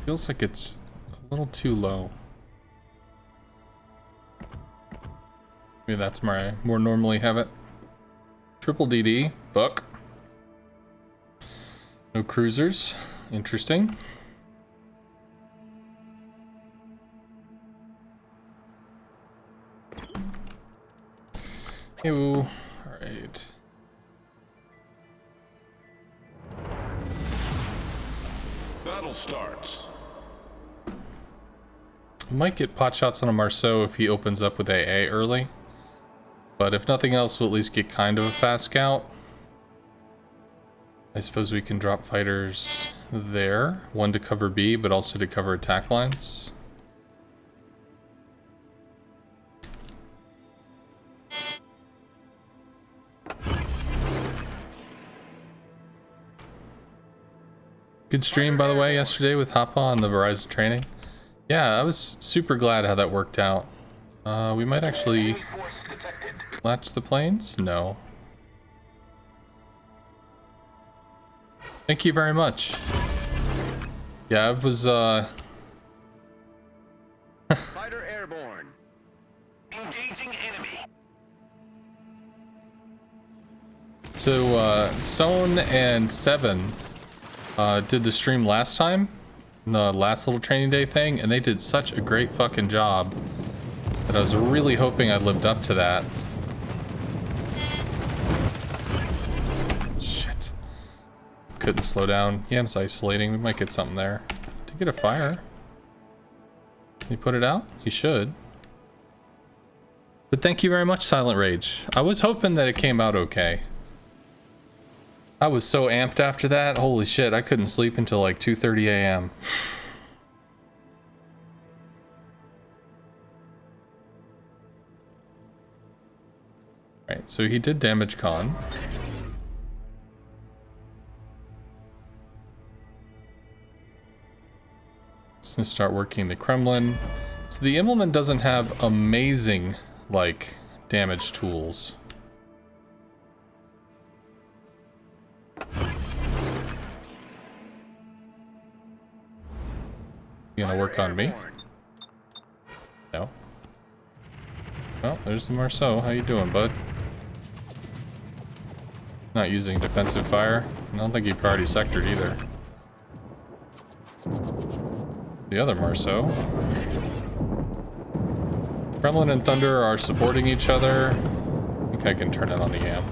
Feels like it's a little too low. Maybe that's where I more normally have it. Triple DD, Buck. No cruisers. Interesting. Ew. Alright. Battle starts. Might get pot shots on a Marceau if he opens up with AA early. But if nothing else, we'll at least get kind of a fast scout. I suppose we can drop fighters there. One to cover B, but also to cover attack lines. Good stream, by the way, yesterday with Hoppa on the Verizon training. Yeah, I was super glad how that worked out. We might actually latch the planes? No. Thank you very much. Yeah, I was, Fighter airborne. Engaging enemy. So, Sohn and Seven did the stream last time, the last little training day thing, and they did such a great fucking job that I was really hoping I lived up to that. Shit. Couldn't slow down. Yam's isolating. We might get something there. To get a fire. Can you put it out? You should. But thank you very much, Silent Rage. I was hoping that it came out okay. I was so amped after that. Holy shit, I couldn't sleep until like 2:30 a.m. Right, so he did damage con. Let's gonna start working the Kremlin. So the Immelman doesn't have amazing, like, damage tools. You gonna work on me? No. Well, there's the Marceau. How you doing, bud? Not using defensive fire. I don't think he priority sectored either. The other Marceau. Kremlin and Thunder are supporting each other. I think I can turn it on the Yam.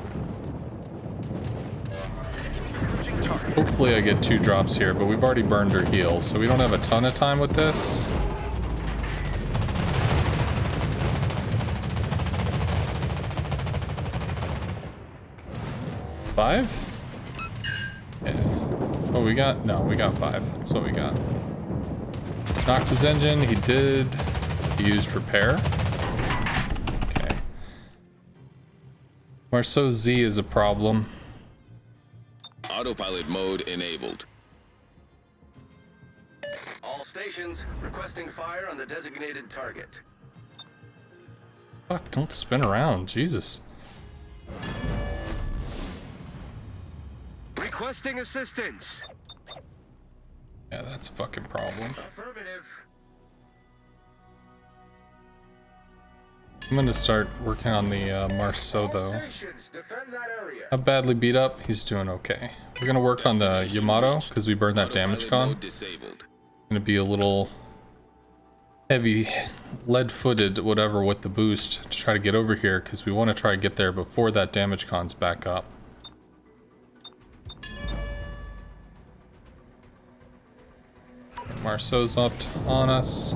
Hopefully I get 2 drops here, but we've already burned her heal, so we don't have a ton of time with this. Five? Yeah. Oh, we got 5. That's what we got. Knocked his engine. He did. He used repair. Okay. Marceau Z is a problem. Autopilot mode enabled. All stations requesting fire on the designated target. Fuck, don't spin around. Jesus. Requesting assistance. Yeah, that's a fucking problem. Affirmative. I'm gonna start working on the Marceau though. Stations defend that area. How badly beat up? He's doing okay. We're gonna work on the Yamato because we burned that damage con. Disabled. Gonna be a little heavy, lead-footed, whatever, with the boost to try to get over here because we want to try to get there before that damage con's back up. Marceau's up on us.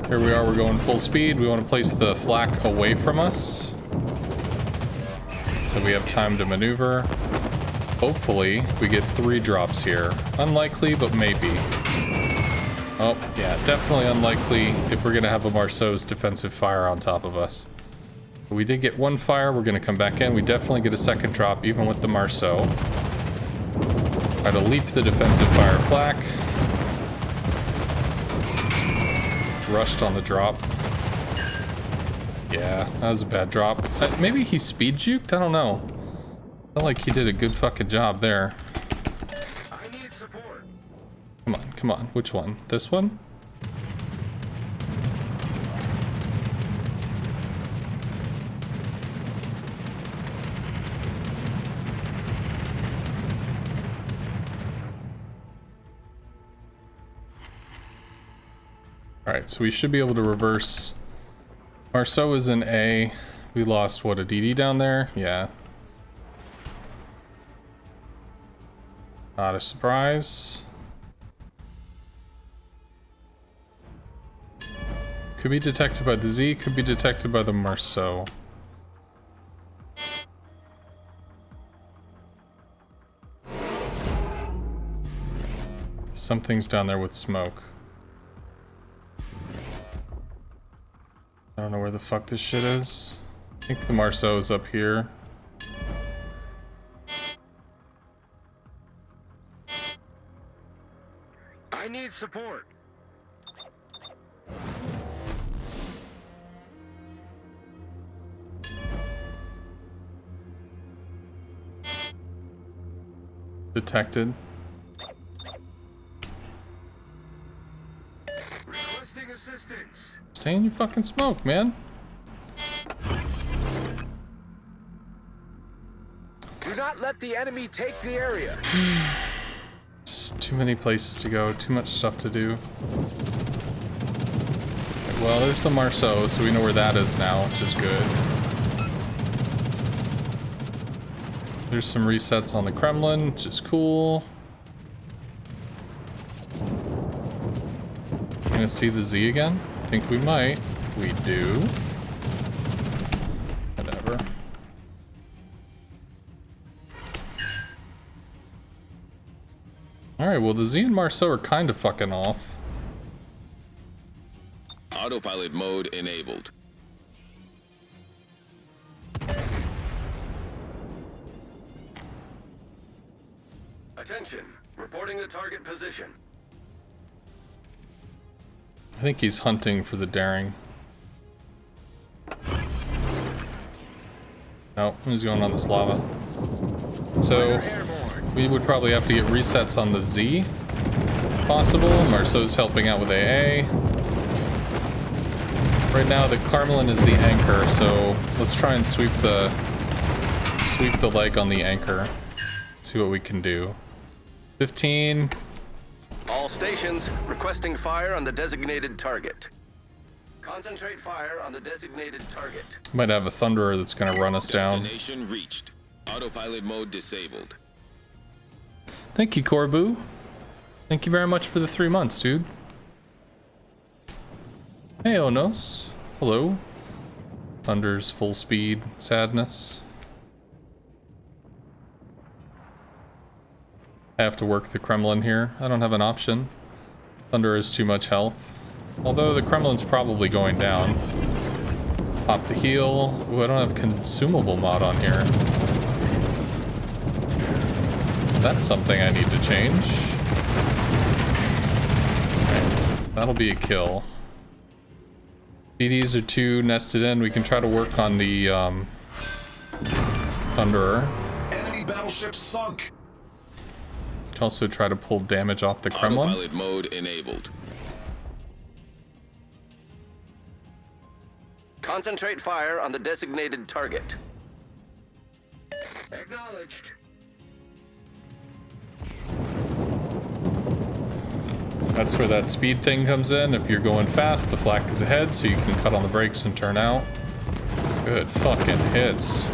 Here we are, we're going full speed. We want to place the flak away from us so we have time to maneuver. Hopefully, we get 3 drops here. Unlikely, but maybe. Oh, yeah, definitely unlikely if we're going to have a Marceau's defensive fire on top of us. We did get 1 fire, we're going to come back in. We definitely get a 2nd drop, even with the Marceau. Try to leap the defensive fire flak. Rushed on the drop. Yeah, that was a bad drop. Maybe he speed juked? I don't know. I felt like he did a good fucking job there. I need support. Come on, Come on, which one? This one? Alright, so we should be able to reverse. Marceau is in A. We lost, what, a DD down there? Yeah. Not a surprise. Could be detected by the Z, could be detected by the Marceau. Something's down there with smoke. I don't know where the fuck this shit is. I think the Marceau is up here. I need support. Detected. Requesting assistance. Stay in your fucking smoke, man. Do not let the enemy take the area. Just too many places to go, too much stuff to do. Well, there's the Marceau, so we know where that is now, which is good. There's some resets on the Kremlin, which is cool. Gonna see the Z again? I think we might. We do. Whatever. Alright, well the Z and Marceau are kind of fucking off. Autopilot mode enabled. Attention. Reporting the target position. I think he's hunting for the daring. No, he's going on this lava. So we would probably have to get resets on the Z. Possible. Marceau's helping out with AA. Right now the Kremlin is the anchor, so let's try and sweep the leg on the anchor. See what we can do. 15. All stations requesting fire on the designated target. Concentrate fire on the designated target. Might have a Thunderer that's gonna run us down. Destination reached. Autopilot mode disabled. Thank you, Corbu. Thank you very much for the 3 months, dude. Hey, Onos. Hello. Thunder's full speed sadness. I have to work the Kremlin here. I don't have an option. Thunder is too much health. Although the Kremlin's probably going down. Pop the heal. Ooh, I don't have consumable mod on here. That's something I need to change. Okay, that'll be a kill. DDs are 2 nested in. We can try to work on the Thunderer. Enemy battleship sunk. Also try to pull damage off the Kremlin. Autopilot mode enabled. Concentrate fire on the designated target. Acknowledged. That's where that speed thing comes in. If you're going fast, the flak is ahead, so you can cut on the brakes and turn out. Good fucking hits.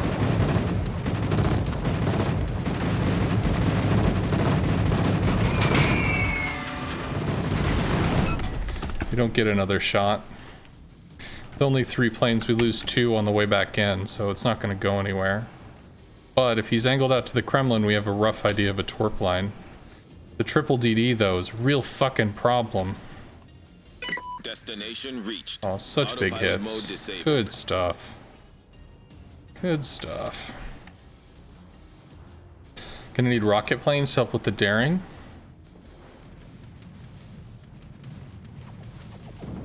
We don't get another shot. With only 3 planes, we lose 2 on the way back in, so it's not going to go anywhere. But if he's angled out to the Kremlin, we have a rough idea of a torp line. The triple DD, though, is a real fucking problem. Destination reached. Oh, such big Autopilot hits. mode disabled. Good stuff. Good stuff. Gonna need rocket planes to help with the daring.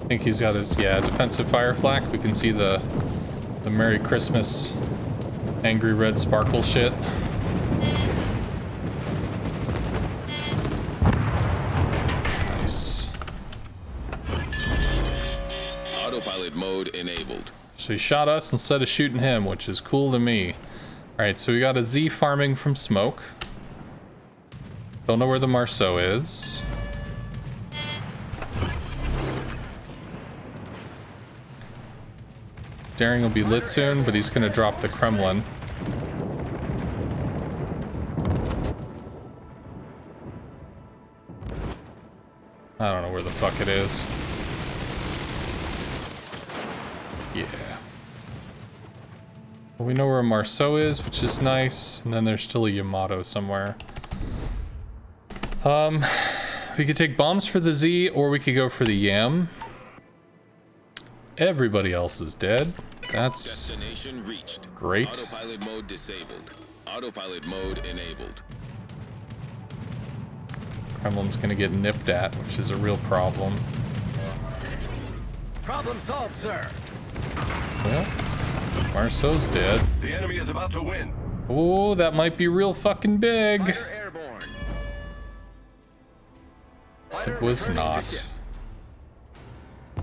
I think he's got his, yeah, defensive fire flak. We can see the Merry Christmas angry red sparkle shit. enabled. So he shot us instead of shooting him, which is cool to me. Alright, so we got a Z farming from smoke. Don't know where the Marceau is. Daring will be lit soon, but he's gonna drop the Kremlin. I don't know where the fuck it is. Yeah. Well, we know where a Marceau is, which is nice. And then there's still a Yamato somewhere. We could take bombs for the Z, or we could go for the Yam. Everybody else is dead. That's Destination reached. great. Autopilot mode disabled. Autopilot mode enabled. Kremlin's gonna get nipped at, which is a real problem. Problem solved, sir. Well, Marceau's dead. The enemy is about to win. Oh, that might be real fucking big. Fighter airborne. Fighter It was returning to not. ship.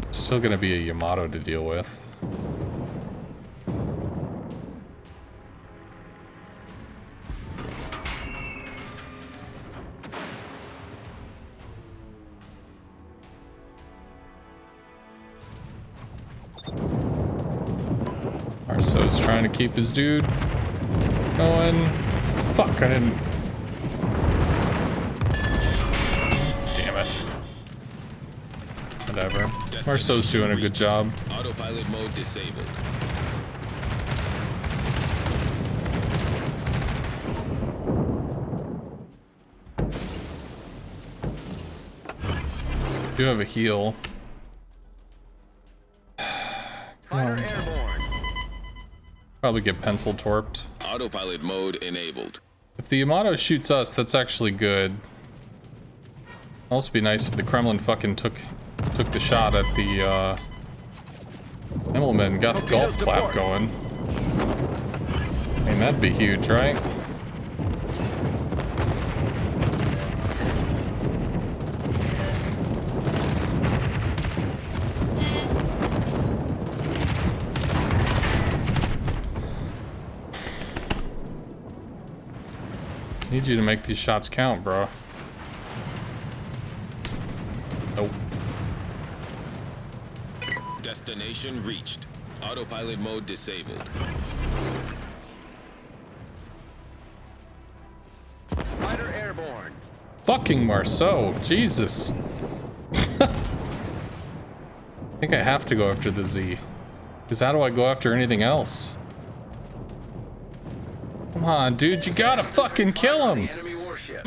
Still gonna be a Yamato to deal with. Marceau's trying to keep his dude going. Fuck, I didn't. Damn it. Whatever. Marceau's doing a good job. Autopilot mode disabled. Do have a heal. Fighter airborne. Probably get pencil torped. Autopilot mode enabled. If the Yamato shoots us, that's actually good. Also be nice if the Kremlin fucking took the shot at the Himmelman, got the golf clap going. I mean, that'd be huge, right? Need you to make these shots count, bro. Nope. Destination reached. Autopilot mode disabled. Fighter airborne. Fucking Marceau, Jesus. I think I have to go after the Z. Because how do I go after anything else? Come on, dude, you gotta fucking kill him. The enemy warship.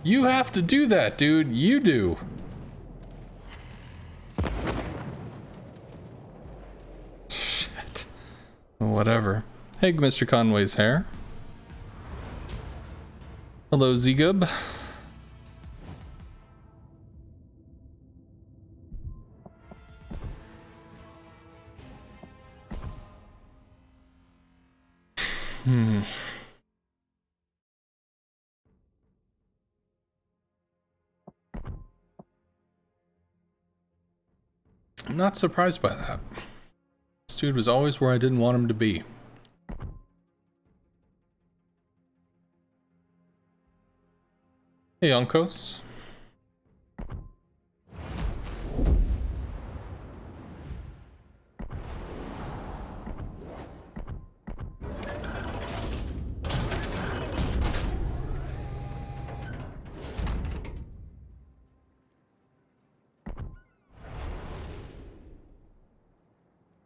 You have to do that, dude. You do. Shit. Whatever. Hey, Mr. Conway's hair. Hello, Zgub. I'm not surprised by that. This dude was always where I didn't want him to be. Hey, Uncos.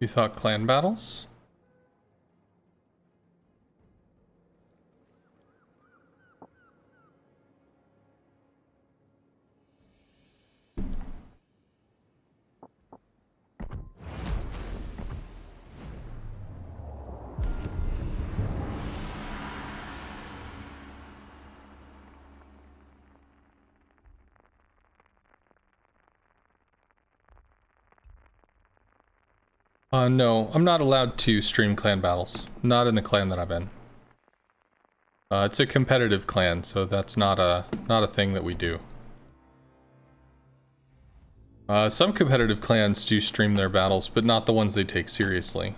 You thought clan battles? No, I'm not allowed to stream clan battles. Not in the clan that I'm in. It's a competitive clan, so that's not a thing that we do. Some competitive clans do stream their battles, but not the ones they take seriously.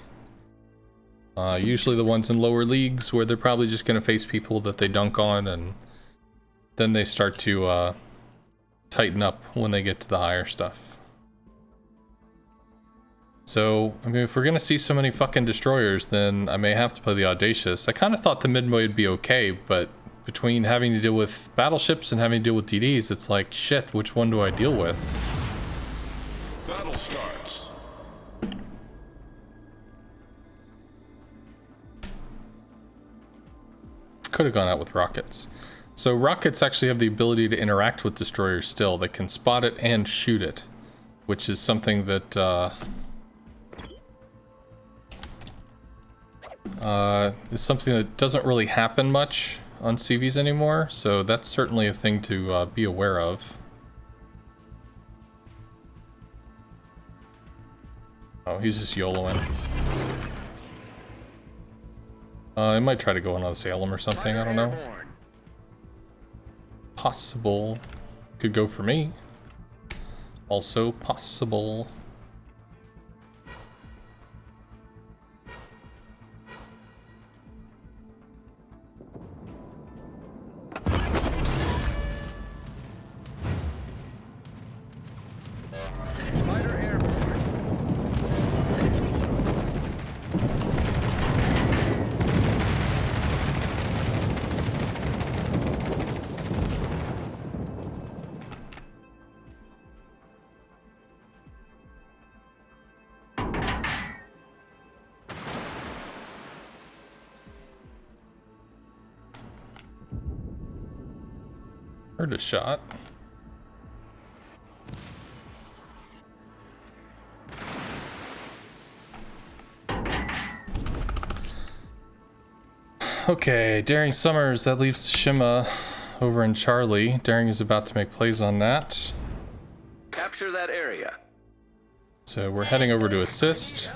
Usually the ones in lower leagues where they're probably just going to face people that they dunk on, and then they start to tighten up when they get to the higher stuff. So, I mean, if we're going to see so many fucking destroyers, then I may have to play the Audacious. I kind of thought the mid-mode would be okay, but between having to deal with battleships and having to deal with DDs, it's like, shit, which one do I deal with? Battle starts. Could have gone out with rockets. So rockets actually have the ability to interact with destroyers still. They can spot it and shoot it, which is something that is something that doesn't really happen much on CVs anymore. So that's certainly a thing to be aware of. Oh, he's just YOLOing. I might try to go on a Salem or something, I don't know. Possible. Could go for me. Also possible. Fighter airborne. Heard a shot. Okay, Daring Summers, that leaves Shima over in Charlie. Daring is about to make plays on that. Capture that area. So we're heading over to assist.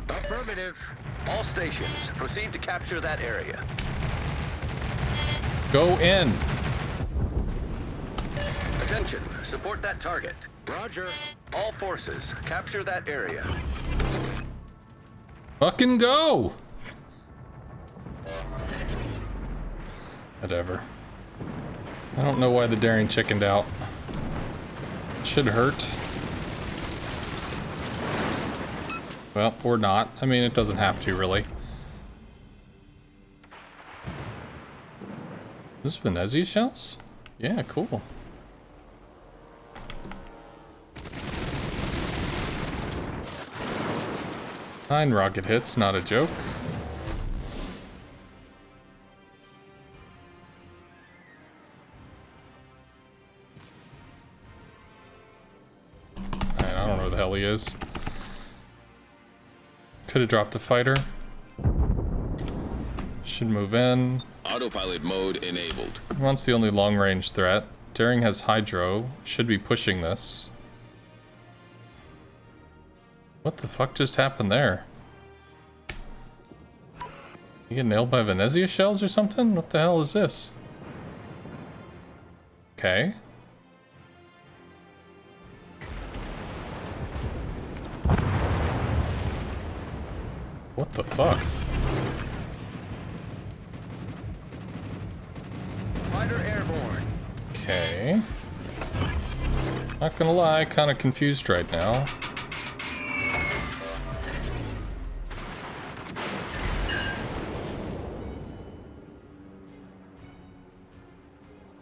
Affirmative. All stations, proceed to capture that area. Go in. Attention, support that target. Roger. All forces, capture that area. Fucking go! Whatever. I don't know why the Daring chickened out. Should hurt. Well, or not. I mean, it doesn't have to, really. This Venezia shells? Yeah, cool. 9 rocket hits, not a joke. I don't know where the hell he is. Could have dropped a fighter. Should move in. Autopilot mode enabled. One's the only long-range threat. Daring has Hydro. Should be pushing this. What the fuck just happened there? You get nailed by Venezia shells or something? What the hell is this? Okay. What the fuck? Fighter airborne. Okay. Not gonna lie, kind of confused right now.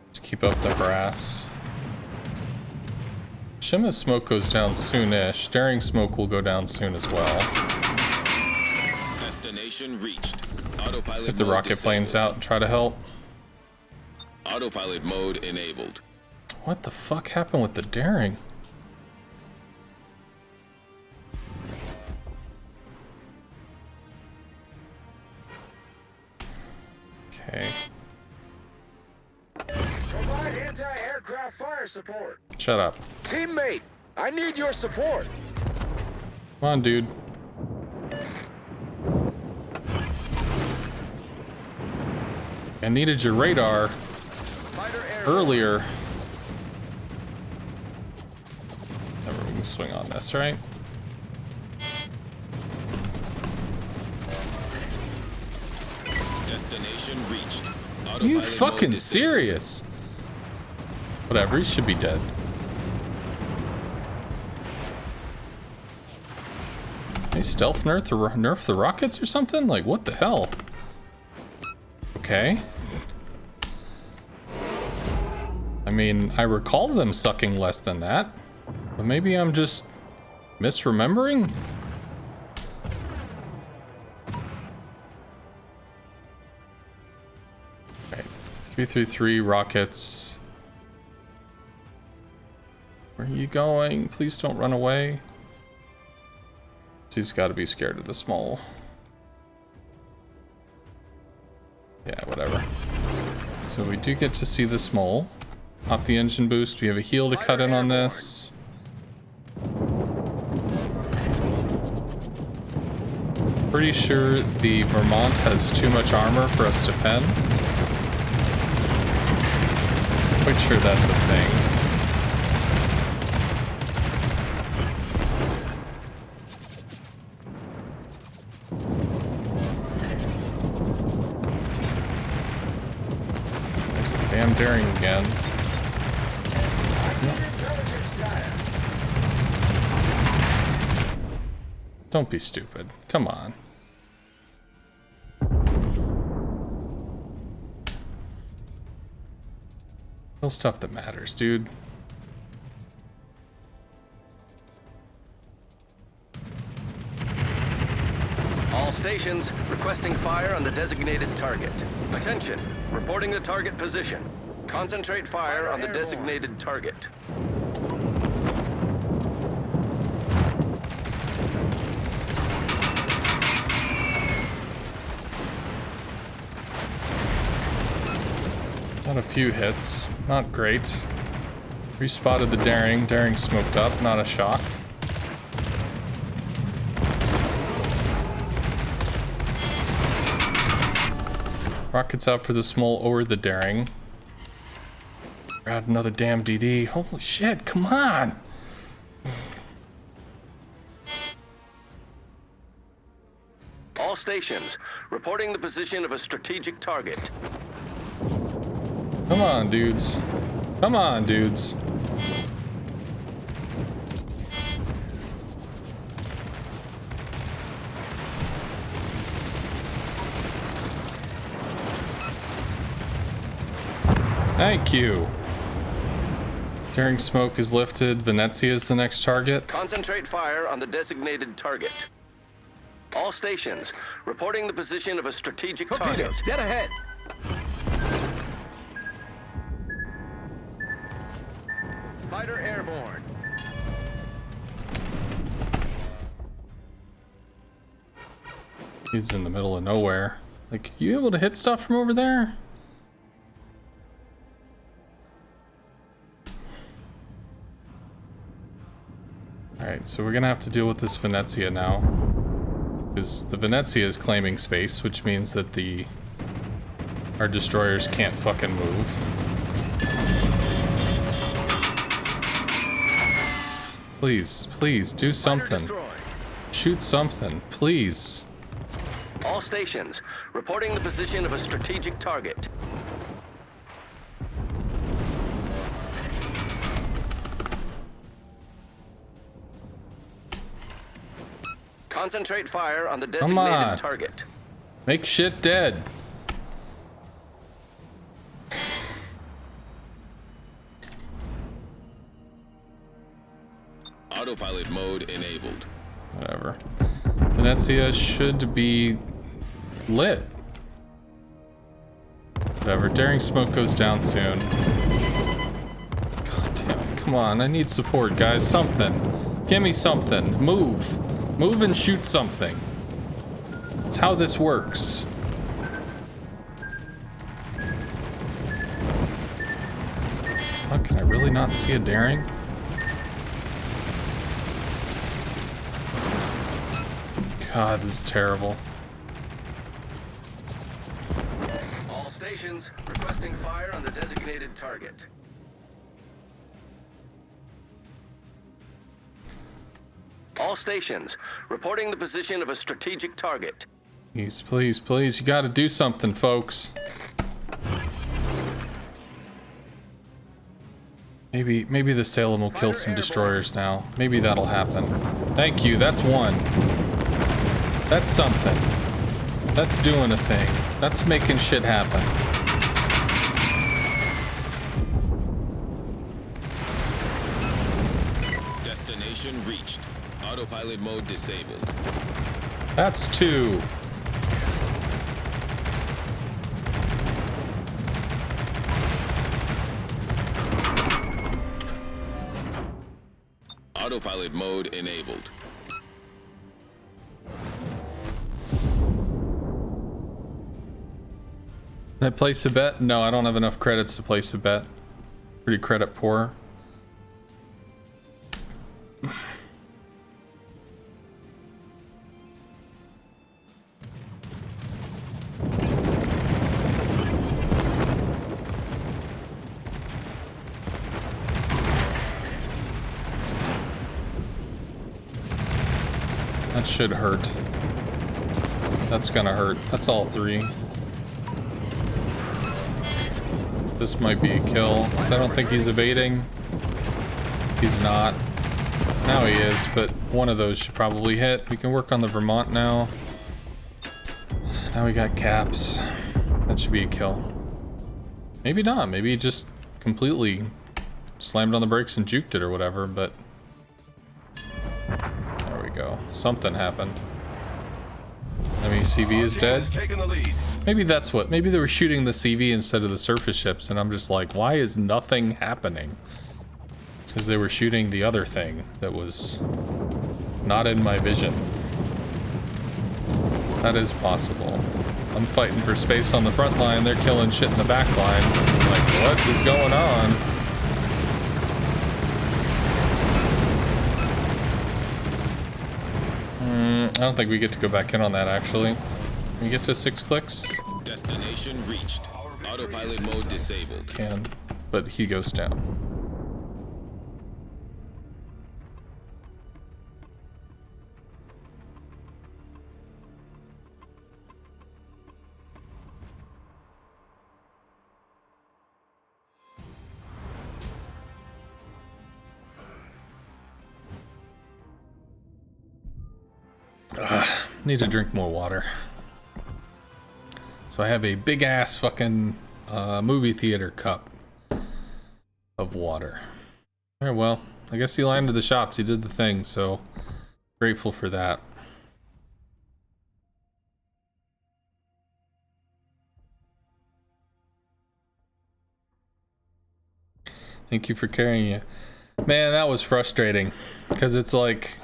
Let's keep up the harass. Shima's smoke goes down soonish. Daring smoke will go down soon as well. Destination reached. Autopilot Let's get the mode rocket disabled. planes out and try to help. Autopilot mode enabled. What the fuck happened with the Daring? Okay. Provide anti-aircraft fire support. Shut up. Teammate, I need your support. Come on, dude. I needed your radar Fighter airborne. earlier. swing on this, right? Destination reached. Are you Autopilot fucking mode disabled. serious? Whatever, he should be dead. They stealth nerf the rockets or something? Like, what the hell? Okay. I mean, I recall them sucking less than that. But maybe I'm just misremembering? Right. 333 rockets. Where are you going? Please don't run away. He's got to be scared of the small. Yeah, whatever. So we do get to see the small. Pop the engine boost. We have a heal to cut in on this. Pretty sure the Vermont has too much armor for us to pen. Quite sure that's a thing. Damn daring again. Don't be stupid. Come on. Real stuff that matters, dude. All stations requesting fire on the designated target. Attention, reporting the target position. Concentrate fire on the designated target. Got a few hits. Not great. Respotted the daring. Daring smoked up. Not a shock. Rockets out for the small or the daring. Got another damn DD. Holy shit, come on! All stations reporting the position of a strategic target. Come on, dudes. Come on, dudes. Thank you. Daring smoke is lifted. Venezia is the next target. Concentrate fire on the designated target. All stations reporting the position of a strategic target. Dead ahead. Fighter airborne. Dude's in the middle of nowhere. Like, you able to hit stuff from over there? Alright, so we're gonna have to deal with this Venezia now. Because the Venezia is claiming space, which means that our destroyers can't fucking move. Please, please, do something. Shoot something, please. All stations reporting the position of a strategic target. Concentrate fire on the designated target. Make shit dead. Autopilot mode enabled. Whatever. Venezia should be lit. Whatever. Daring smoke goes down soon. God damn it. Come on. I need support, guys. Something. Give me something. Move. Move and shoot something. That's how this works. Fuck, can I really not see a daring? God, this is terrible. All stations requesting fire on the designated target. All stations, reporting the position of a strategic target. Please, please, please, you gotta do something, folks. Maybe the Salem will kill some destroyers now. Maybe that'll happen. Thank you, that's one. That's something. That's doing a thing. That's making shit happen. Destination reached. Autopilot mode disabled. That's two. Autopilot mode enabled. Can I place a bet? No, I don't have enough credits to place a bet. Pretty credit poor. That should hurt. That's gonna hurt. That's all three. This might be a kill, because I don't think he's evading. He's not. Now he is, but one of those should probably hit. We can work on the Vermont now. Now we got caps. That should be a kill. Maybe not. Maybe he just completely slammed on the brakes and juked it or whatever, but... There we go. Something happened. I mean, CV is dead. Taking the lead. Maybe that's what. Maybe they were shooting the CV instead of the surface ships, and I'm just like, why is nothing happening? It's because they were shooting the other thing that was not in my vision. That is possible. I'm fighting for space on the front line, they're killing shit in the back line. I'm like, what is going on? I don't think we get to go back in on that, actually. Can we get to 6 clicks? Destination reached. Autopilot mode disabled. Can, but he goes down. Need to drink more water. So I have a big ass fucking movie theater cup of water. Alright, well, I guess he landed the shots, he did the thing, so grateful for that. Thank you for carrying you. Man, that was frustrating, because it's like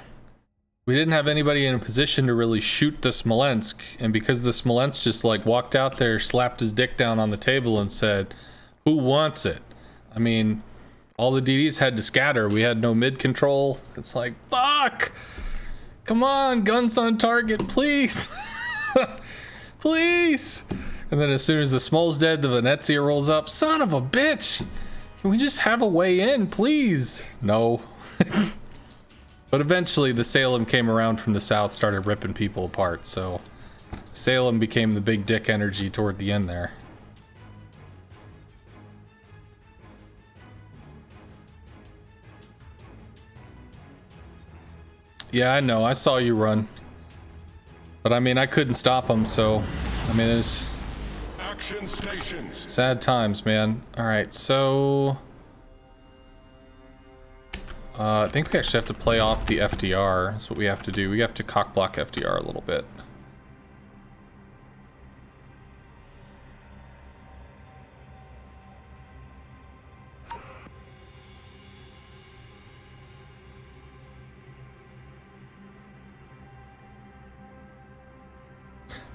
we didn't have anybody in a position to really shoot the Smolensk, and because the Smolensk just like walked out there, slapped his dick down on the table and said, who wants it? I mean, all the DDs had to scatter. We had no mid control. It's like, fuck! Come on, guns on target, please! Please! And then as soon as the Smol's dead, the Venezia rolls up. Son of a bitch! Can we just have a way in, please? No. But eventually the Salem came around from the south, started ripping people apart, so Salem became the big dick energy toward the end there. Yeah, I know, I saw you run. But I mean, I couldn't stop him, so I mean, it's Action stations. sad times, man. Alright, so I think we actually have to play off the FDR. That's what we have to do. We have to cock block FDR a little bit.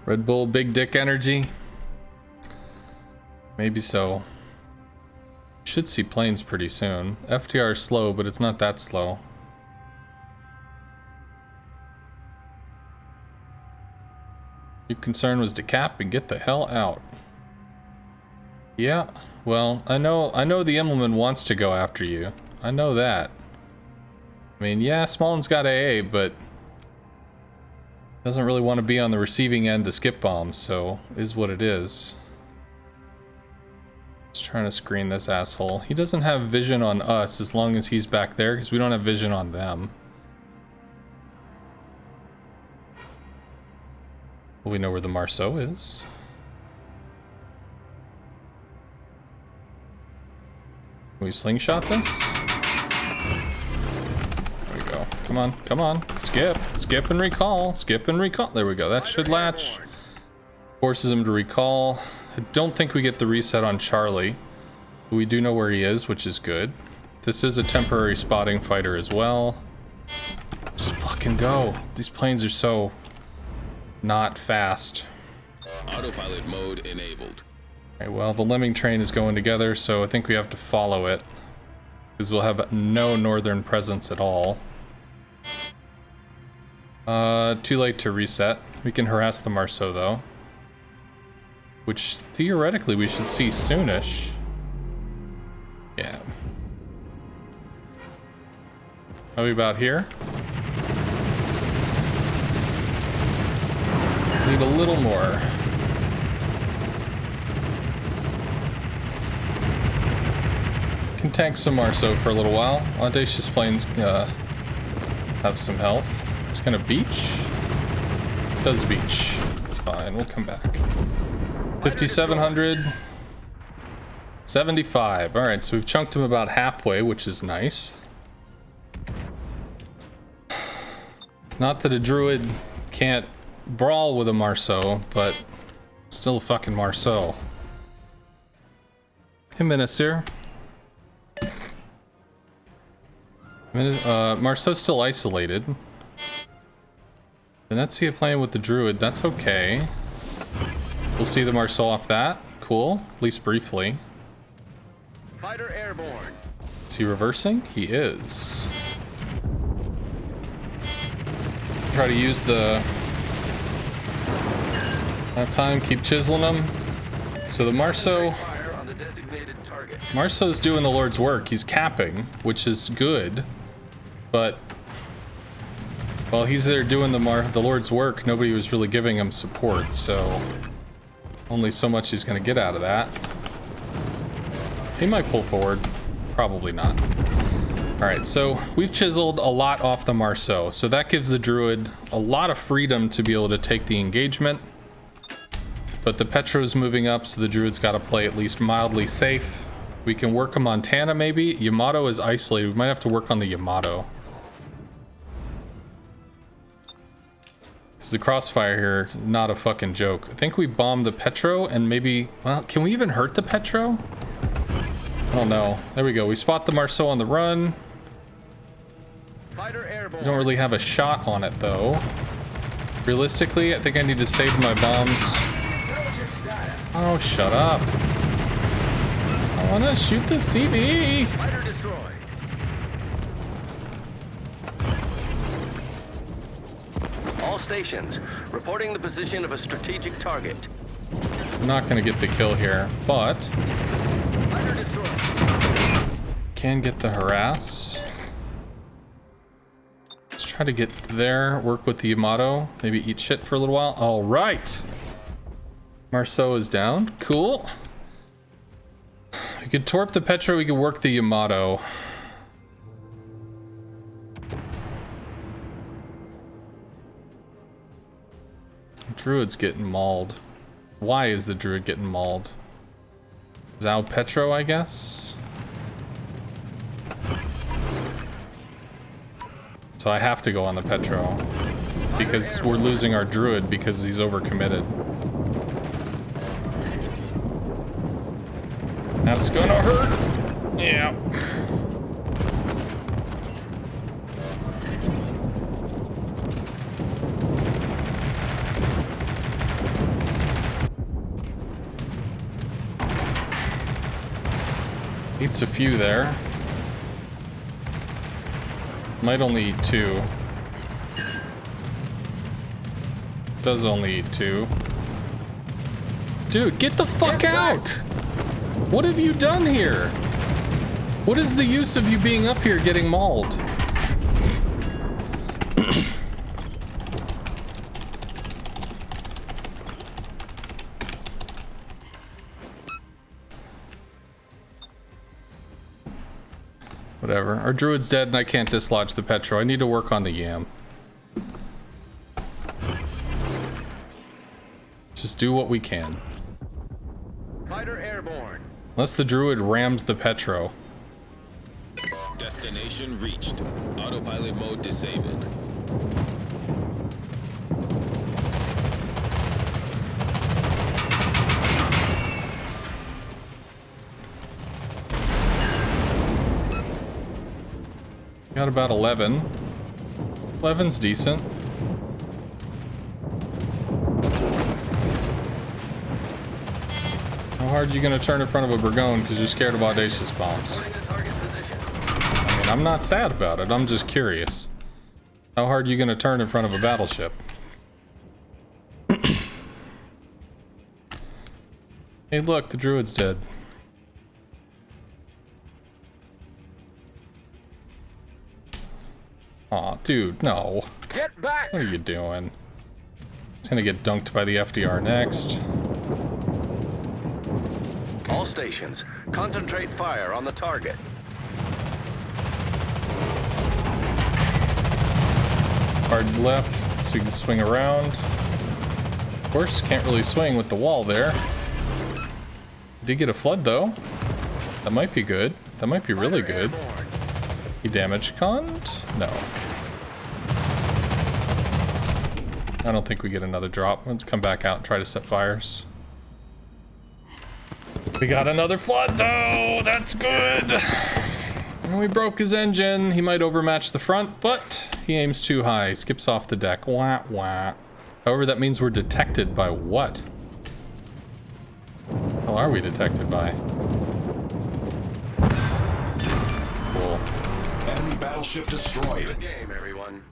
Red Bull big dick energy? Maybe so. Should see planes pretty soon. FTR is slow, but it's not that slow. Your concern was to cap and get the hell out. Yeah, well, I know the Immelman wants to go after you. I know that. I mean, yeah, Smollen's got AA, but doesn't really want to be on the receiving end to skip bombs, so is what it is. Just trying to screen this asshole. He doesn't have vision on us as long as he's back there, because we don't have vision on them. Well, we know where the Marceau is. Can we slingshot this? There we go. Come on, come on. Skip. Skip and recall. Skip and recall. There we go. That should latch. Forces him to recall. I don't think we get the reset on Charlie. We do know where he is, which is good. This is a temporary spotting fighter as well. Just fucking go. These planes are so not fast. Autopilot mode enabled. Okay, well, the lemming train is going together, so I think we have to follow it. Because we'll have no northern presence at all. Too late to reset. We can harass the Marceau, though. Which, theoretically, we should see soonish. Yeah. How are we about here? Need a little more. Can tank some Marceau for a little while. Audacious planes have some health. It's gonna beach. Does beach. It's fine. We'll come back. 5,700. 75. All right, so we've chunked him about halfway, which is nice. Not that a druid can't brawl with a Marceau, but still a fucking Marceau. Hey, Menasir. Marceau's still isolated. Venezia playing with the druid, that's okay. We'll see the Marceau off that. Cool, at least briefly. Fighter airborne. Is he reversing? He is. Try to use the time, keep chiseling them. So the Marceau, Fire on the designated target. Marceau's doing the Lord's work. He's capping, which is good. But while he's there doing the Lord's work, nobody was really giving him support, so only so much he's gonna get out of that. He might pull forward, probably not. All right, so we've chiseled a lot off the Marceau, so that gives the druid a lot of freedom to be able to take the engagement. But the Petro's moving up, so the druid's got to play at least mildly safe. We can work a Montana maybe. Yamato is isolated. We might have to work on the Yamato. Because the crossfire here, not a fucking joke. I think we bombed the Petro and maybe, well, can we even hurt the Petro? I don't know. There we go. We spot the Marceau on the run. Fighter airborne. Don't really have a shot on it though. Realistically, I think I need to save my bombs. Intelligence data. Oh, shut up. I want to shoot the CB. Fighter destroyed. All stations, reporting the position of a strategic target. I'm not going to get the kill here, but Fighter destroyed. can get the harass. Let's try to get there, work with the Yamato, maybe eat shit for a little while. All right. Marceau is down. Cool. We could torp the Petro, we could work the Yamato. Druid's getting mauled. Why is the druid getting mauled? Zao Petro, I guess? So I have to go on the Petro. Because we're losing our druid because he's overcommitted. That's gonna hurt. Yeah. Eats a few there. Might only eat 2. Does only eat 2. Dude, get the fuck out! What have you done here? What is the use of you being up here getting mauled? Whatever. Our druid's dead and I can't dislodge the Petro. I need to work on the Yam. Just do what we can. Fighter airborne. Unless the druid rams the Petro. Destination reached. Autopilot mode disabled. Got about 11. 11's decent. How hard are you gonna turn in front of a Burgone because you're scared of audacious bombs? Reporting the target position. I mean, I'm not sad about it. I'm just curious. How hard are you gonna turn in front of a battleship? Hey, look, the druid's dead. Aw, dude, no. Get back! What are you doing? He's gonna get dunked by the FDR next. All stations, concentrate fire on the target. Hard left, so we can swing around. Of course, can't really swing with the wall there. Did get a flood, though. That might be good. That might be really good. He damage conned? No. I don't think we get another drop. Let's come back out and try to set fires. We got another flood, though! That's good! And we broke his engine. He might overmatch the front, but he aims too high. Skips off the deck. Wah, wah. However, that means we're detected by what? What the hell are we detected by? Cool. Enemy battleship destroyed. Good game, everyone.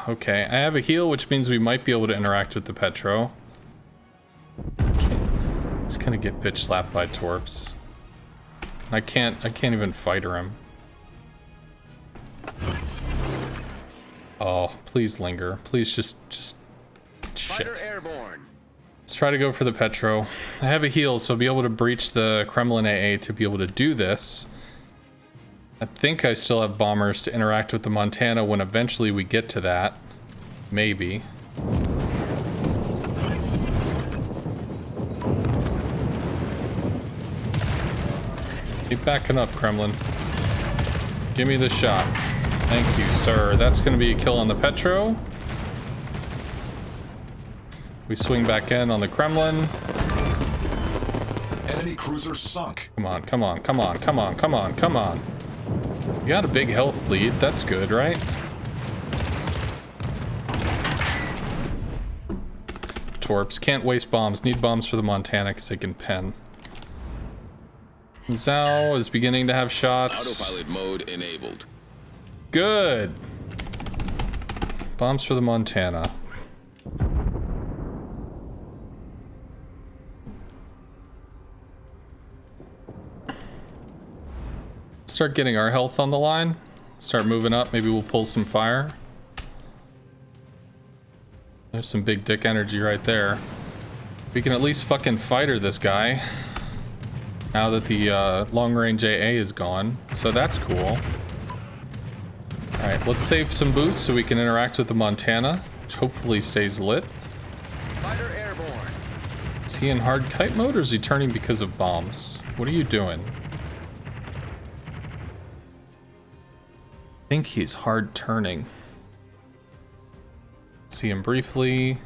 Okay, I have a heal, which means we might be able to interact with the Petro. Okay. It's gonna get bitch slapped by Torps. I can't even fighter him. Oh, please linger. Please just Fighter shit. airborne. Let's try to go for the Petro. I have a heal, so I'll be able to breach the Kremlin AA to be able to do this. I think I still have bombers to interact with the Montana when eventually we get to that. Maybe. Keep backing up, Kremlin. Give me the shot. Thank you, sir. That's going to be a kill on the Petro. We swing back in on the Kremlin. Enemy cruiser sunk. Come on, come on, come on, come on, come on, come on. You got a big health lead. That's good, right? Torps. Can't waste bombs. Need bombs for the Montana because they can pen. Zhao is beginning to have shots. Autopilot mode enabled. Good. Bombs for the Montana. Start getting our health on the line. Start moving up. Maybe we'll pull some fire. There's some big dick energy right there. We can at least fucking fighter this guy. Now that the long-range AA is gone. So that's cool. Alright, let's save some boosts so we can interact with the Montana, which hopefully stays lit. Fighter airborne. Is he in hard kite mode or is he turning because of bombs? What are you doing? I think he's hard turning. See him briefly.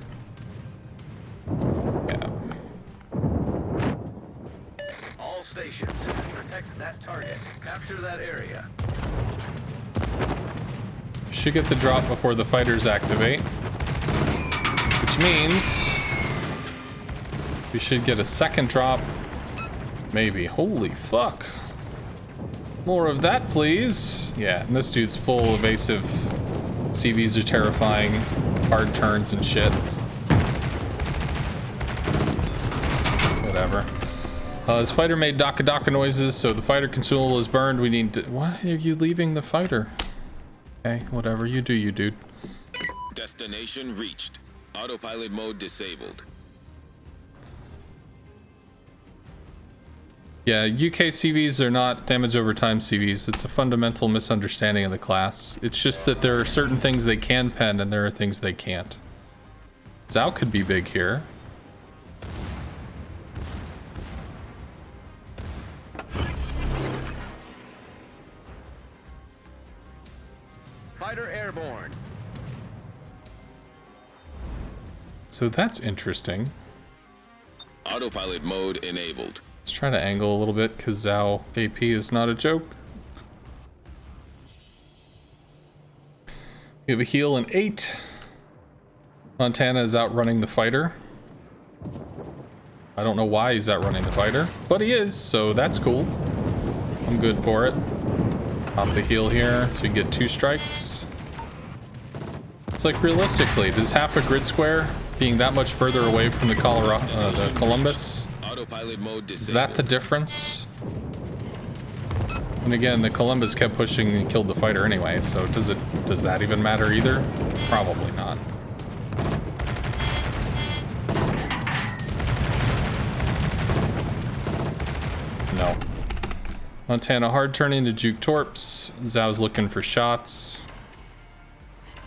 Yeah. All stations, protect that target. Capture that area. Should get the drop before the fighters activate. Which means we should get a second drop. Maybe. Holy fuck. More of that, please. Yeah, and this dude's full evasive. CVs are terrifying. Hard turns and shit. Whatever. His fighter made Daka Daka noises, so the fighter consumable is burned. We need to... Why are you leaving the fighter? Okay, whatever. You do, you dude. Destination reached. Autopilot mode disabled. Yeah, UK CVs are not damage over time CVs. It's a fundamental misunderstanding of the class. It's just that there are certain things they can pen and there are things they can't. Zhao could be big here. Fighter airborne. So that's interesting. Autopilot mode enabled. Let's try to angle a little bit because Zhao AP is not a joke. We have a heal in 8. Montana is outrunning the fighter. I don't know why he's outrunning the fighter, but he is, so that's cool. I'm good for it. Pop the heal here so we can get 2 strikes. It's like realistically, does half a grid square being that much further away from the the Columbus? Autopilot mode disabled. Is that the difference? And again, the Columbus kept pushing and killed the fighter anyway, so does that even matter either? Probably not. No. Montana hard turning to juke torps. Zhao's looking for shots.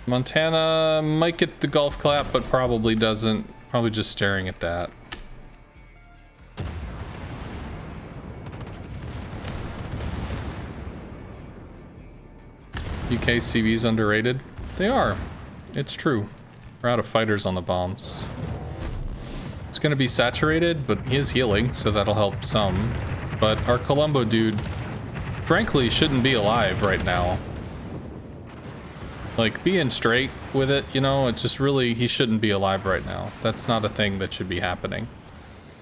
Montana might get the golf clap, but probably doesn't. Probably just staring at that. UK CV's underrated. They are. It's true. We're out of fighters on the bombs. It's gonna be saturated, but he is healing, so that'll help some. But our Columbo dude, frankly, shouldn't be alive right now. Like, being straight with it, you know, it's just really, he shouldn't be alive right now. That's not a thing that should be happening.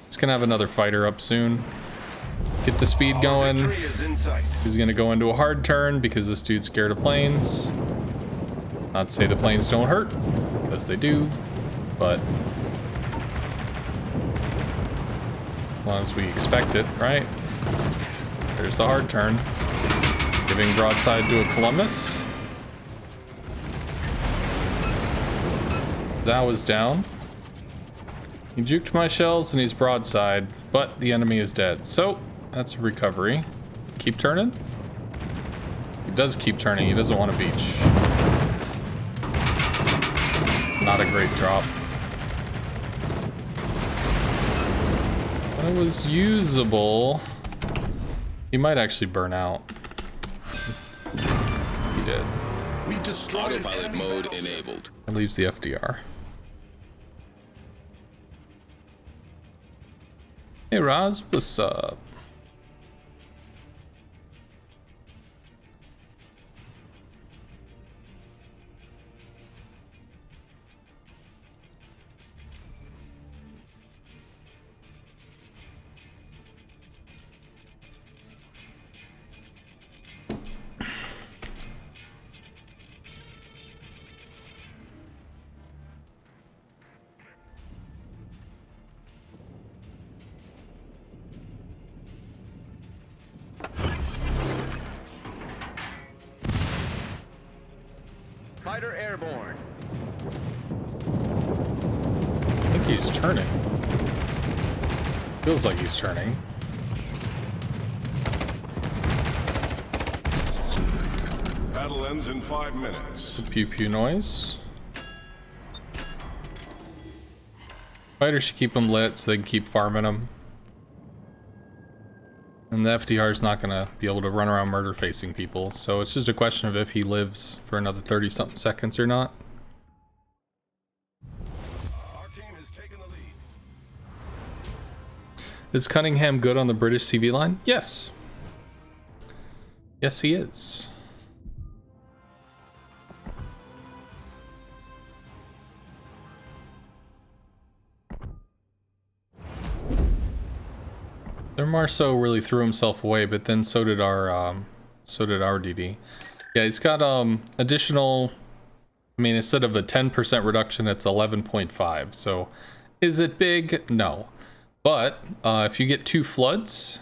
It's gonna have another fighter up soon. Get the speed going. He's gonna go into a hard turn because this dude's scared of planes. Not to say the planes don't hurt, because they do, but as long as we expect it, right? There's the hard turn. Giving broadside to a Columbus. Zhao is down. He juked my shells and he's broadside, but the enemy is dead. So that's a recovery. Keep turning. He does keep turning. He doesn't want to beach. Not a great drop. But it was usable. He might actually burn out. He did. We've destroyed Autopilot mode enabled. That leaves the FDR. Hey Roz, what's up? Fighter airborne. I think he's turning. Feels like he's turning. Battle ends in 5 minutes. Pew pew noise. Fighters should keep them lit so they can keep farming them. And the FDR is not gonna be able to run around murder facing people, so it's just a question of if he lives for another 30-something seconds or not. Our team has taken the lead. Is Cunningham good on the British CV line? Yes. Yes, he is. Their Marceau really threw himself away, but then so did our DD. Yeah, he's got additional. I mean, instead of a 10% reduction, it's 11.5. So, is it big? No, But if you get 2 floods,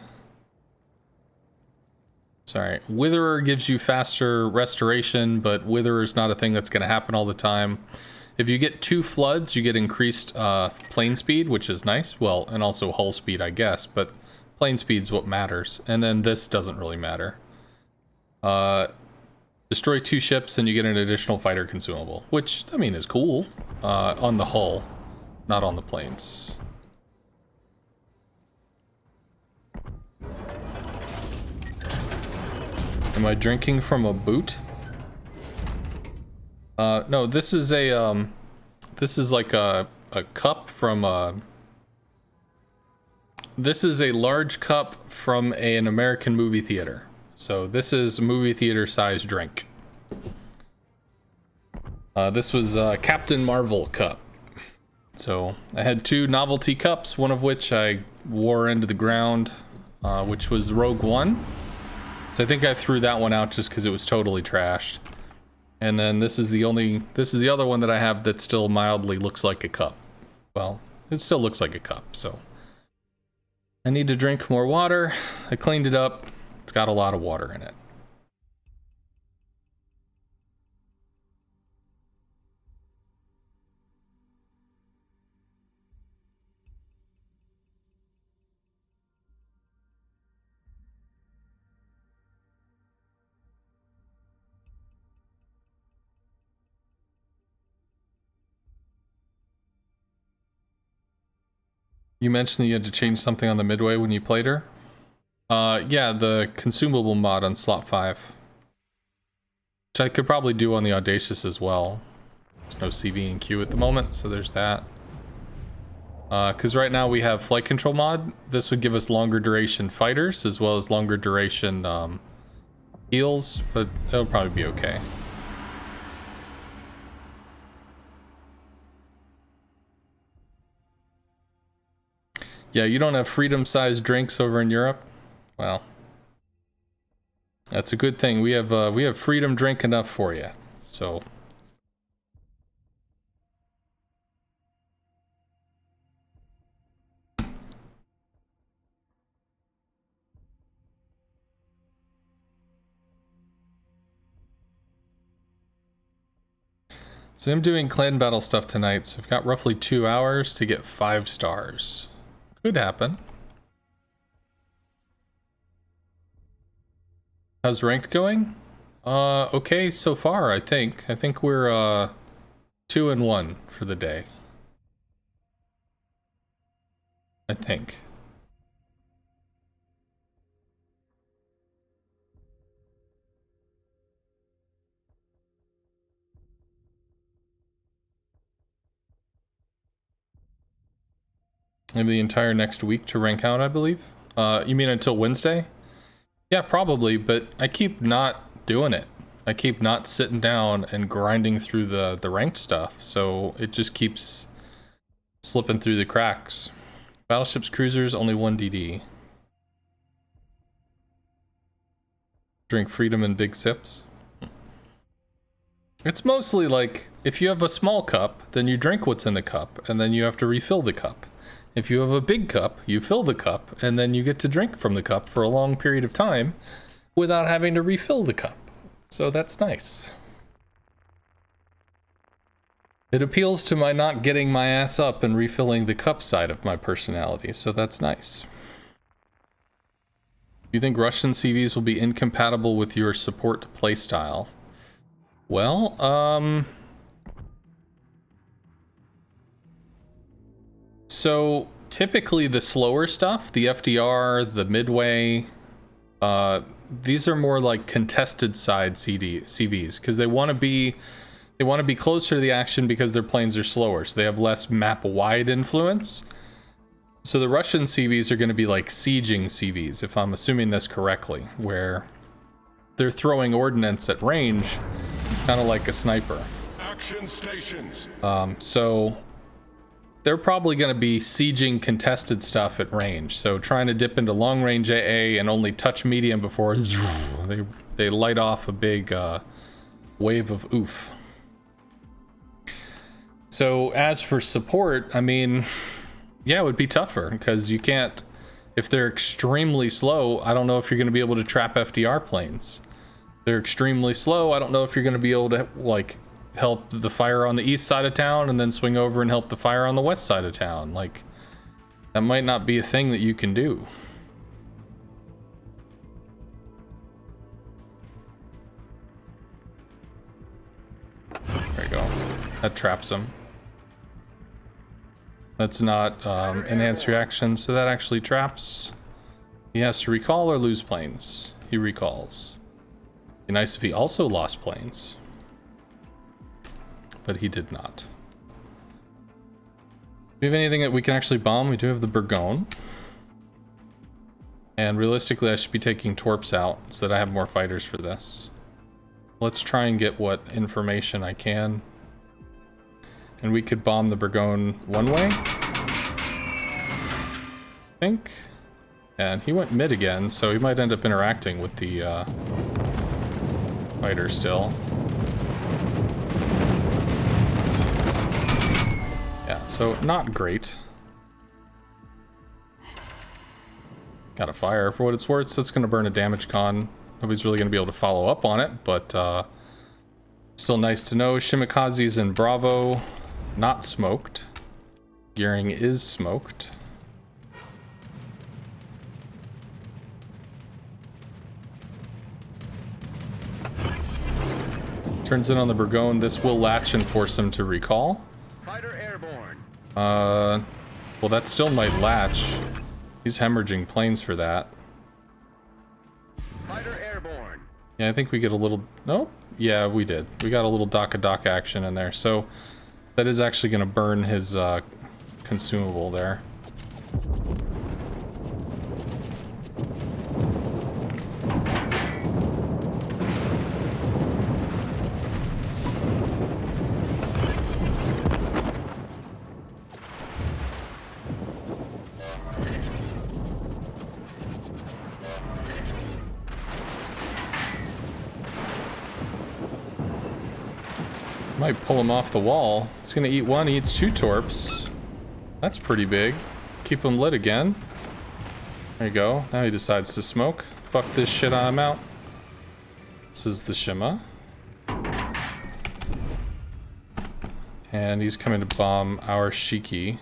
sorry, Witherer gives you faster restoration, but Witherer is not a thing that's going to happen all the time. If you get 2 floods, you get increased plane speed, which is nice. Well, and also hull speed, I guess, but plane speed's what matters. And then this doesn't really matter. Destroy 2 ships and you get an additional fighter consumable, which, I mean, is cool on the hull, not on the planes. Am I drinking from a boot? No, this is a, this is like a cup from a... This is a large cup from an American movie theater. So this is a movie theater size drink. This was Captain Marvel cup. So I had 2 novelty cups, one of which I wore into the ground, which was Rogue One. So I think I threw that one out just because it was totally trashed. And then this is the other one that I have that still mildly looks like a cup. Well, it still looks like a cup, so. I need to drink more water. I cleaned it up. It's got a lot of water in it. You mentioned that you had to change something on the Midway when you played her. Yeah, the consumable mod on slot 5. Which I could probably do on the Audacious as well. There's no CV and Q at the moment, so there's that. Because right now we have flight control mod. This would give us longer duration fighters as well as longer duration heals, but it'll probably be okay. Yeah, you don't have freedom-sized drinks over in Europe? Well, that's a good thing. We have freedom drink enough for you. So I'm doing clan battle stuff tonight, so I've got roughly 2 hours to get 5 stars. Could happen. How's ranked going? Okay so far, I think. I think we're 2-1 for the day. I think. Maybe the entire next week to rank out, I believe. You mean until Wednesday? Yeah, probably, but I keep not doing it. I keep not sitting down and grinding through the ranked stuff, so it just keeps slipping through the cracks. Battleships, cruisers, only 1 DD. Drink freedom in big sips. It's mostly like, if you have a small cup, then you drink what's in the cup, and then you have to refill the cup. If you have a big cup, you fill the cup, and then you get to drink from the cup for a long period of time without having to refill the cup. So that's nice. It appeals to my not getting my ass up and refilling the cup side of my personality, so that's nice. You think Russian CVs will be incompatible with your support playstyle? Well, so typically the slower stuff, the FDR, the Midway, these are more like contested side CVs because they want to be closer to the action because their planes are slower, so they have less map wide influence. So the Russian CVs are going to be like sieging CVs, if I'm assuming this correctly, where they're throwing ordnance at range, kind of like a sniper. Action stations. So they're probably going to be sieging contested stuff at range. So trying to dip into long range AA and only touch medium before they light off a big wave of oof. So as for support, I mean, Yeah, it would be tougher because you can't. If they're extremely slow, I don't know if you're going to be able to trap FDR planes. If they're extremely slow, I don't know if you're going to be able to like help the fire on the east side of town and then swing over and help the fire on the west side of town. Like, that might not be a thing that you can do. There you go. That traps him. That's not enhanced reaction, so that actually traps. He has to recall or lose planes. He recalls. It'd be nice if he also lost planes. But he did not. Do we have anything that we can actually bomb? We do have the Burgoon. And realistically, I should be taking Torps out so that I have more fighters for this. Let's try and get what information I can. And we could bomb the Burgoon one way, I think. And he went mid again, so he might end up interacting with the fighter still. Yeah, so not great. Got a fire. For what it's worth, so it's going to burn a damage con. Nobody's really going to be able to follow up on it, but still nice to know. Shimikaze's in Bravo. Not smoked. Gearing is smoked. Turns in on the Burgoon. This will latch and force him to recall. Fighter airborne. Well, that still might latch. He's hemorrhaging planes for that. Fighter airborne. Yeah, I think we get a little... Nope. Yeah, we did. We got a little Daka action in there. So that is actually going to burn his consumable there. Might pull him off the wall. He's gonna eat one, he eats two Torps. That's pretty big. Keep him lit again. There you go. Now he decides to smoke. Fuck this shit, I'm out. This is the Shima. And he's coming to bomb our Shiki.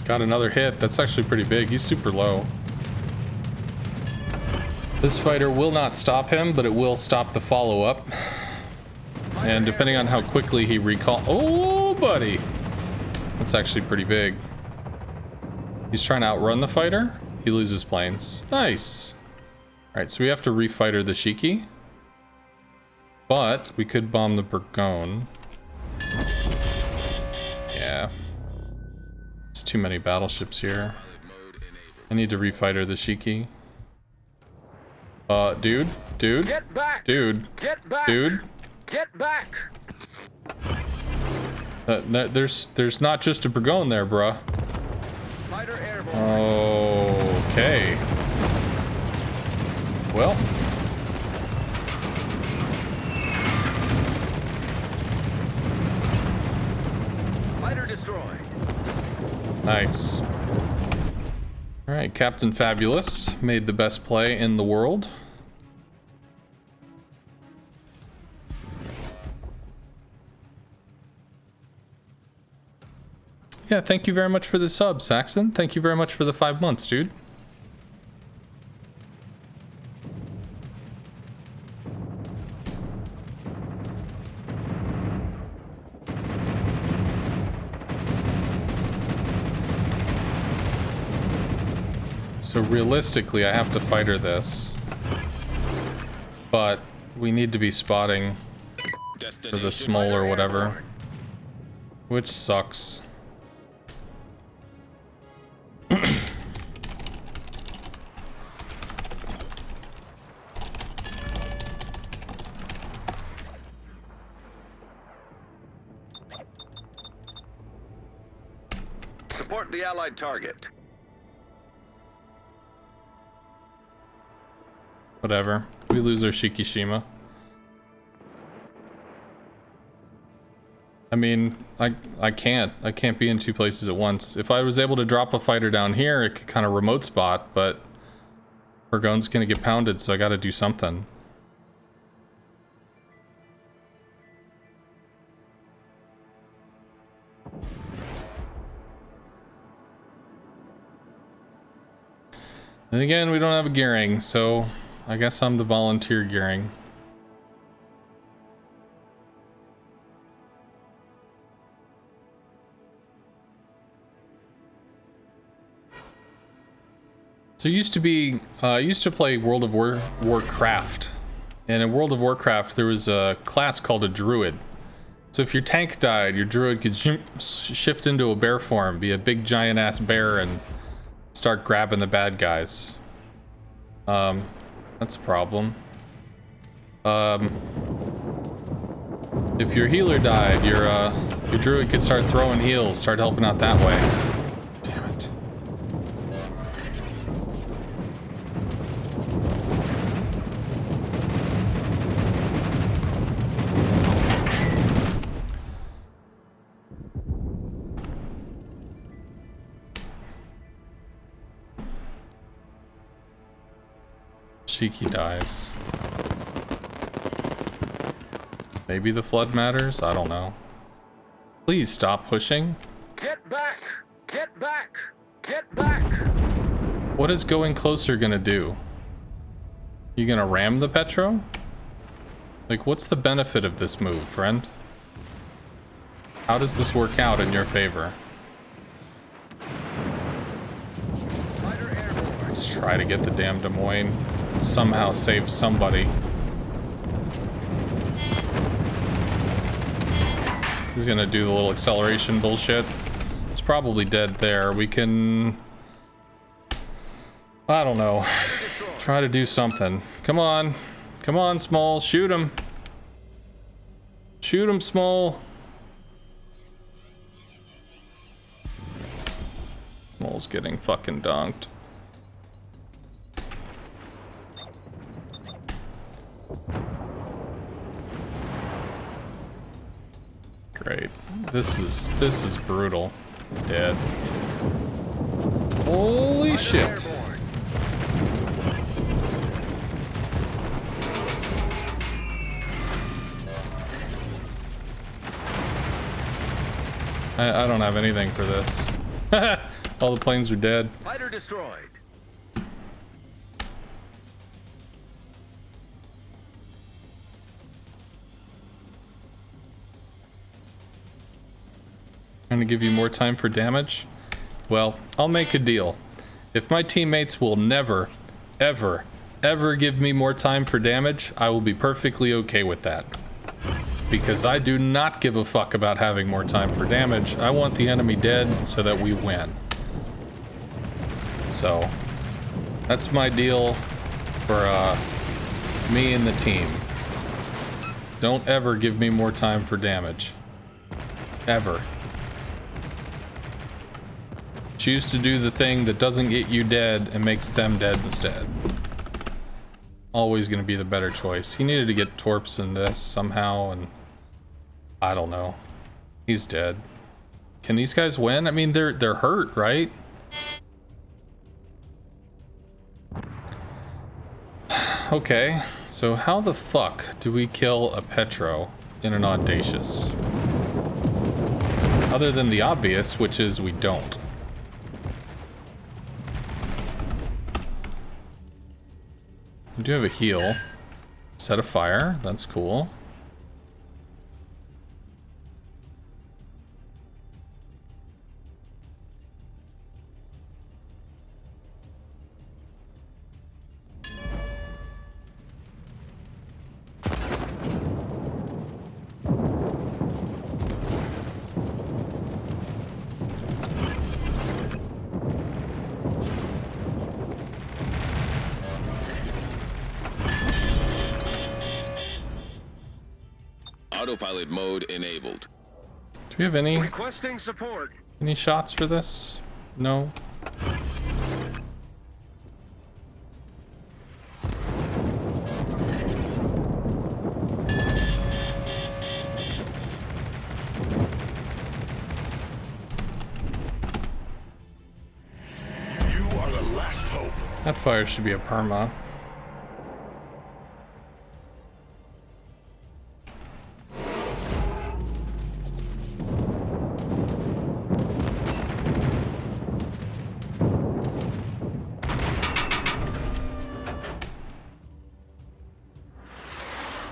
Got another hit. That's actually pretty big. He's super low. This fighter will not stop him, but it will stop the follow-up. And depending on how quickly he recall... Oh, buddy! That's actually pretty big. He's trying to outrun the fighter. He loses planes. Nice! Alright, so we have to refighter the Shiki. But we could bomb the Burgoon. Yeah. There's too many battleships here. I need to refighter the Shiki. Dude. Get back! Dude. Get back! Dude. Get back! There's not just a Burgoon there, bruh. Fighter airborne. Okay. Well. Fighter destroyed. Nice. Alright, Captain Fabulous made the best play in the world. Yeah, thank you very much for the sub, Saxon. Thank you very much for the 5 months, dude. So realistically, I have to fighter this. But we need to be spotting for the small or whatever. Which sucks. Support the Allied target. Whatever. We lose our Shikishima. I mean, I can't be in two places at once. If I was able to drop a fighter down here, it could kind of remote spot, but Ergon's gonna get pounded, so I gotta do something. And again, we don't have a gearing, so I guess I'm the volunteer gearing. So I used to play World of Warcraft. And in World of Warcraft, there was a class called a druid. So if your tank died, your druid could shift into a bear form, be a big giant ass bear, and start grabbing the bad guys. That's a problem. If your healer died, your druid could start throwing heals, start helping out that way. Damn it. Shiki dies. Maybe the flood matters? I don't know. Please stop pushing. Get back! Get back! Get back! What is going closer gonna do? You gonna ram the Petro? Like, what's the benefit of this move, friend? How does this work out in your favor? Fighter airborne. Let's try to get the damn Des Moines. Somehow save somebody. He's gonna do the little acceleration bullshit. It's probably dead there. We can... I don't know. Try to do something. Come on. Come on, Small. Shoot him. Shoot him, Small. Small's getting fucking donked. Great. This is brutal. Dead. Holy shit. I don't have anything for this. All the planes are dead. Fighter destroyed. Trying to give you more time for damage? Well, I'll make a deal. If my teammates will never, ever, ever give me more time for damage, I will be perfectly okay with that. Because I do not give a fuck about having more time for damage. I want the enemy dead so that we win. So, that's my deal for me and the team. Don't ever give me more time for damage. Ever. Choose to do the thing that doesn't get you dead and makes them dead instead. Always gonna be the better choice. He needed to get Torps in this somehow, and I don't know. He's dead. Can these guys win? I mean, they're hurt, right? Okay, so how the fuck do we kill a Petro in an Audacious? Other than the obvious, which is we don't. We do have a heal. Set a fire, that's cool. Autopilot mode enabled. Do we have any Requesting support. shots for this? No. That fire should be a perma.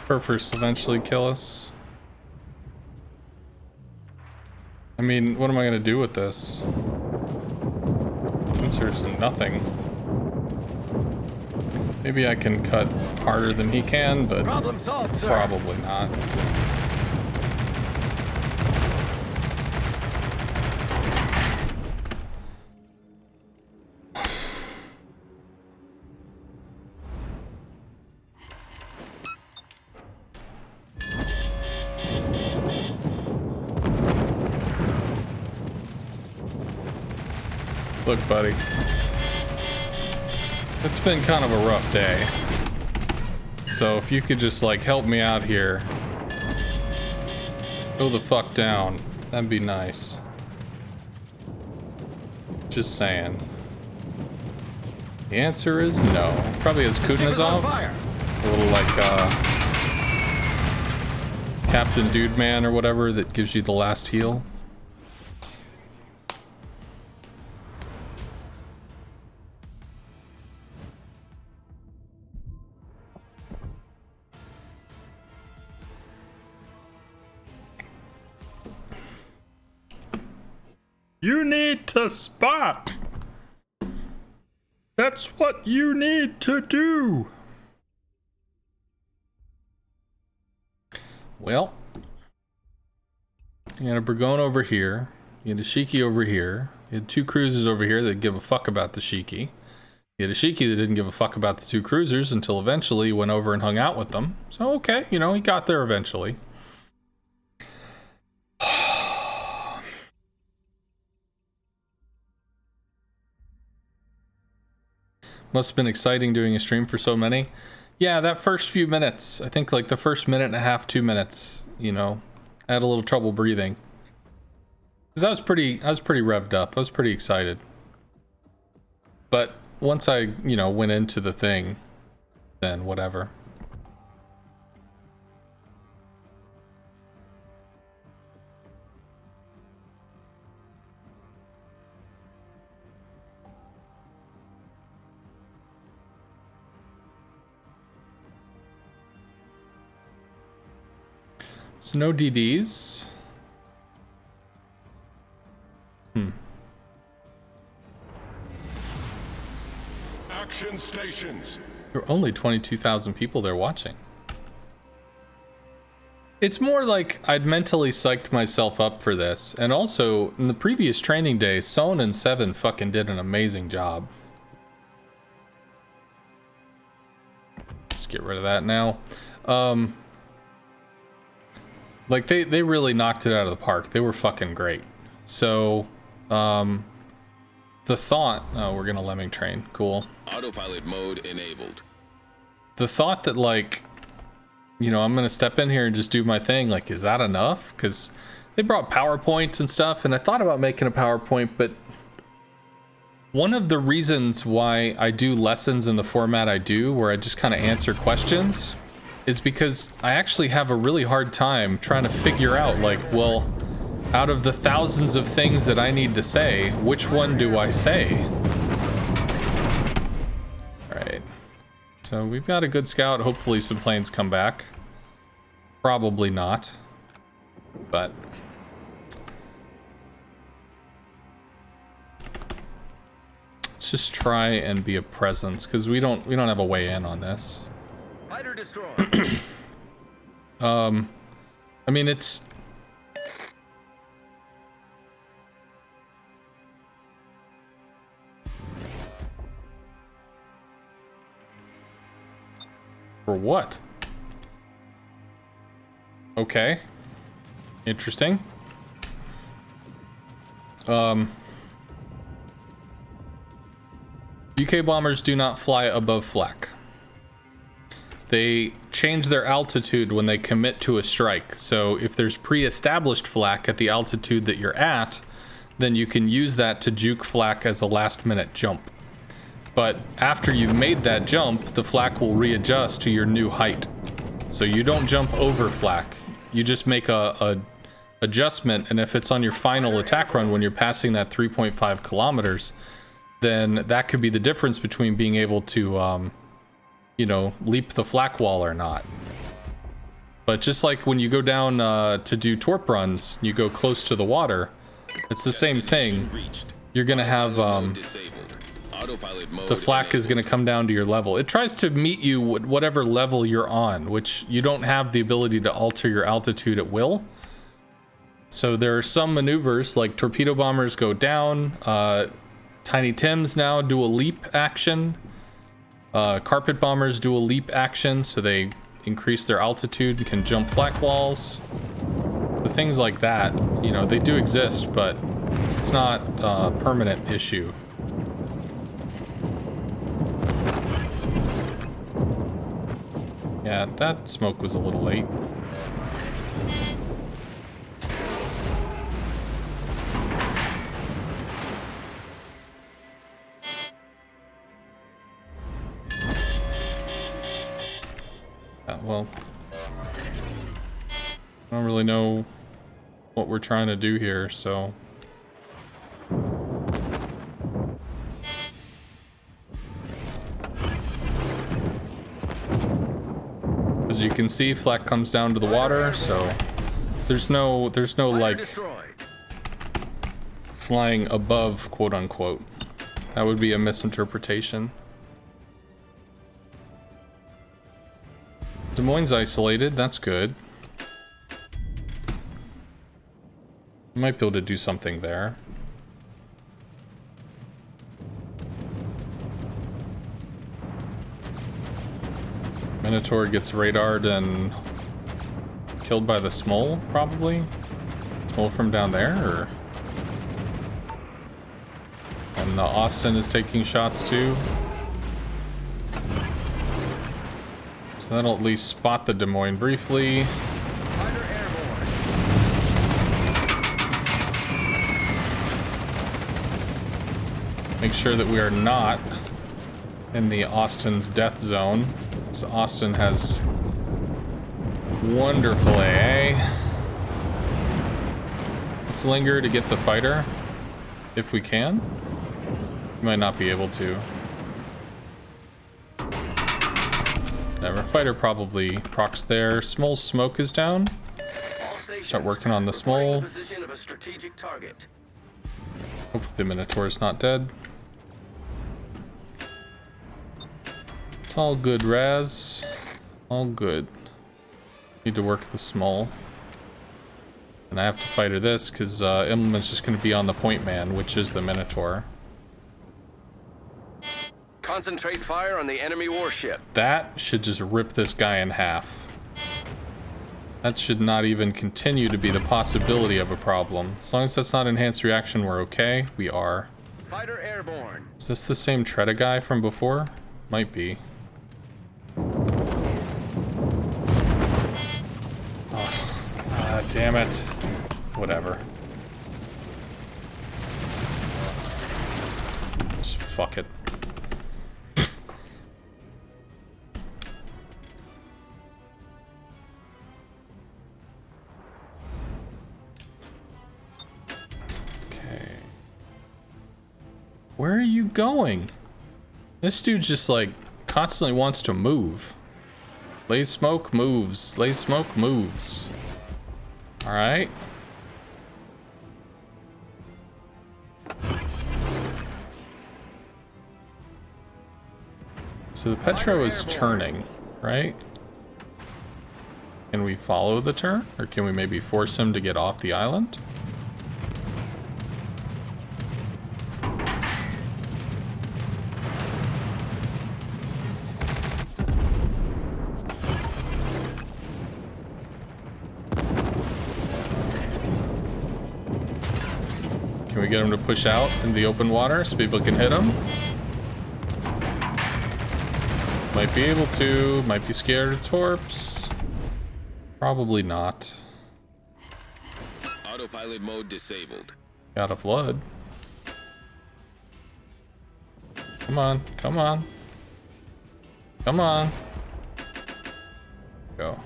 Perfers eventually kill us. I mean, what am I gonna do with this? Answer's nothing. Maybe I can cut harder than he can, but Problem solved, sir. probably not. Look, buddy. It's been kind of a rough day. So if you could just like help me out here. Go the fuck down. That'd be nice. Just saying. The answer is no. Probably has Kuznetsov. A little like Captain Dude Man or whatever that gives you the last heal. You need to spot. That's what you need to do. Well, you had a Burgone over here. You had a Shiki over here. You had two cruisers over here that give a fuck about the Shiki. You had a Shiki that didn't give a fuck about the two cruisers until eventually he went over and hung out with them. So, okay, you know, he got there eventually. Must have been exciting doing a stream for so many. Yeah, that first few minutes, I think like the first minute and a half, 2 minutes, you know, I had a little trouble breathing. Cause I was pretty revved up. I was pretty excited. But once I, you know, went into the thing, then whatever. So no DDs. Action stations. There are only 22,000 people there watching. It's more like I'd mentally psyched myself up for this. And also, in the previous training days, Son and Seven fucking did an amazing job. Just get rid of that now. Like, they really knocked it out of the park. They were fucking great. So, the thought... Oh, we're gonna lemming train. Cool. Autopilot mode enabled. The thought that, like, you know, I'm gonna step in here and just do my thing, like, is that enough? Because they brought PowerPoints and stuff, and I thought about making a PowerPoint, but one of the reasons why I do lessons in the format I do, where I just kind of answer questions, is because I actually have a really hard time trying to figure out, like, well, out of the thousands of things that I need to say, which one do I say? Alright. So we've got a good scout. Hopefully some planes come back. Probably not. But... let's just try and be a presence, because we don't have a way in on this. Fighter destroy. I mean, it's... for what? Okay. Interesting. UK bombers do not fly above flak. They change their altitude when they commit to a strike. So if there's pre-established flak at the altitude that you're at, then you can use that to juke flak as a last minute jump. but after you've made that jump, the flak will readjust to your new height. So you don't jump over flak. You just make a adjustment, and if it's on your final attack run when you're passing that 3.5 kilometers, then that could be the difference between being able to, you know, leap the flak wall or not. But just like when you go down to do torp runs, you go close to the water, it's the same thing. You're gonna have the flak is gonna come down to your level. It tries to meet you at whatever level you're on, which you don't have the ability to alter your altitude at will. So there are some maneuvers, like torpedo bombers go down, Tiny Tims now do a leap action, carpet bombers do a leap action, so they increase their altitude and can jump flak walls. The things like that, you know, they do exist, but it's not a permanent issue. Yeah, that smoke was a little late. Well, I don't really know what we're trying to do here, so... As you can see, flak comes down to the water, so there's no like flying above, quote unquote. That would be a misinterpretation. Des Moines isolated, that's good. Might be able to do something there. Minotaur gets radared and killed by the Smole, probably. Smole from down there, or... And the Austin is taking shots too. So that'll at least spot the Des Moines briefly. Fighter airborne. Make sure that we are not in the Austin's death zone. So Austin has wonderful AA. Let's linger to get the fighter, if we can. We might not be able to. Never. Fighter probably procs there. Smole's smoke is down. Start working on the Smole. Hopefully the Minotaur's not dead. It's all good, Raz. All good. Need to work the Smole. And I have to fighter this because Immelman's just going to be on the point man, which is the Minotaur. Concentrate fire on the enemy warship. That should just rip this guy in half. That should not even continue to be the possibility of a problem. As long as that's not enhanced reaction, we're okay. We are. Fighter airborne. Is this the same Treta guy from before? Might be. Oh, God damn it. Whatever. Just fuck it. Okay. Where are you going? This dude just like constantly wants to move. Lays smoke, moves. Lays smoke, moves. Alright. So the Petro is turning, right? Can we follow the turn? Or can we maybe force him to get off the island? Can we get him to push out in the open water so people can hit him? Might be able to, might be scared of torps. Probably not. Autopilot mode disabled. Got a flood. Come on, come on. Come on. Go.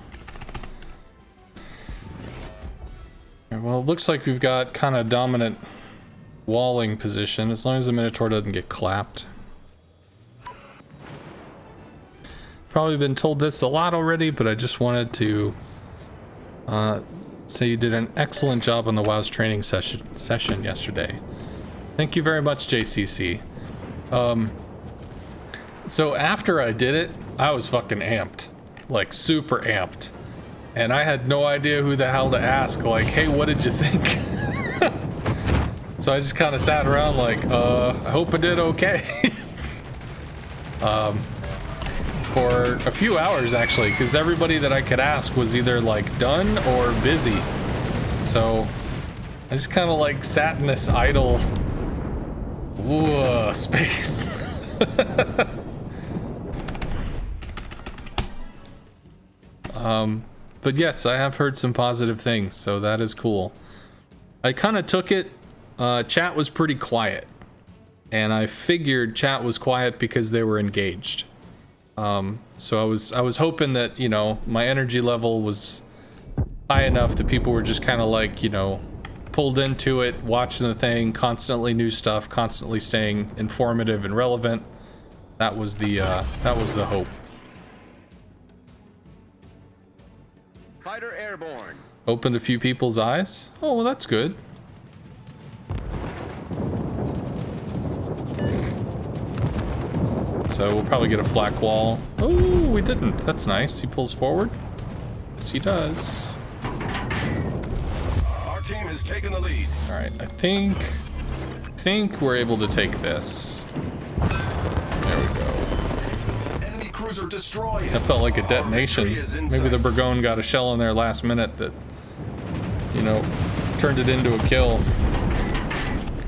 Okay, well, it looks like we've got kind of dominant walling position, as long as the Minotaur doesn't get clapped. Probably been told this a lot already, but I just wanted to say you did an excellent job on the WoW's training session yesterday. Thank you very much, JCC. So after I did it, I was fucking amped. Like, super amped. And I had no idea who the hell to ask, like, hey, what did you think? So I just kind of sat around like, I hope I did okay. For a few hours, actually, because everybody that I could ask was either, like, done or busy. So I just kind of, like, sat in this idle space. But yes, I have heard some positive things, so that is cool. I kind of took it, chat was pretty quiet, and I figured chat was quiet because they were engaged. So I was hoping that, you know, my energy level was high enough that people were just kind of like, you know, pulled into it, watching the thing, constantly new stuff, constantly staying informative and relevant. That was the hope. Fighter airborne. Opened a few people's eyes. Oh, well, that's good. So we'll probably get a flak wall. Oh, we didn't. That's nice. He pulls forward. Yes, he does. Our team has taken the lead. All right, I think we're able to take this. There we go. Enemy cruiser destroyed. That felt like a detonation. Maybe the Burgone got a shell in there last minute that, you know, turned it into a kill.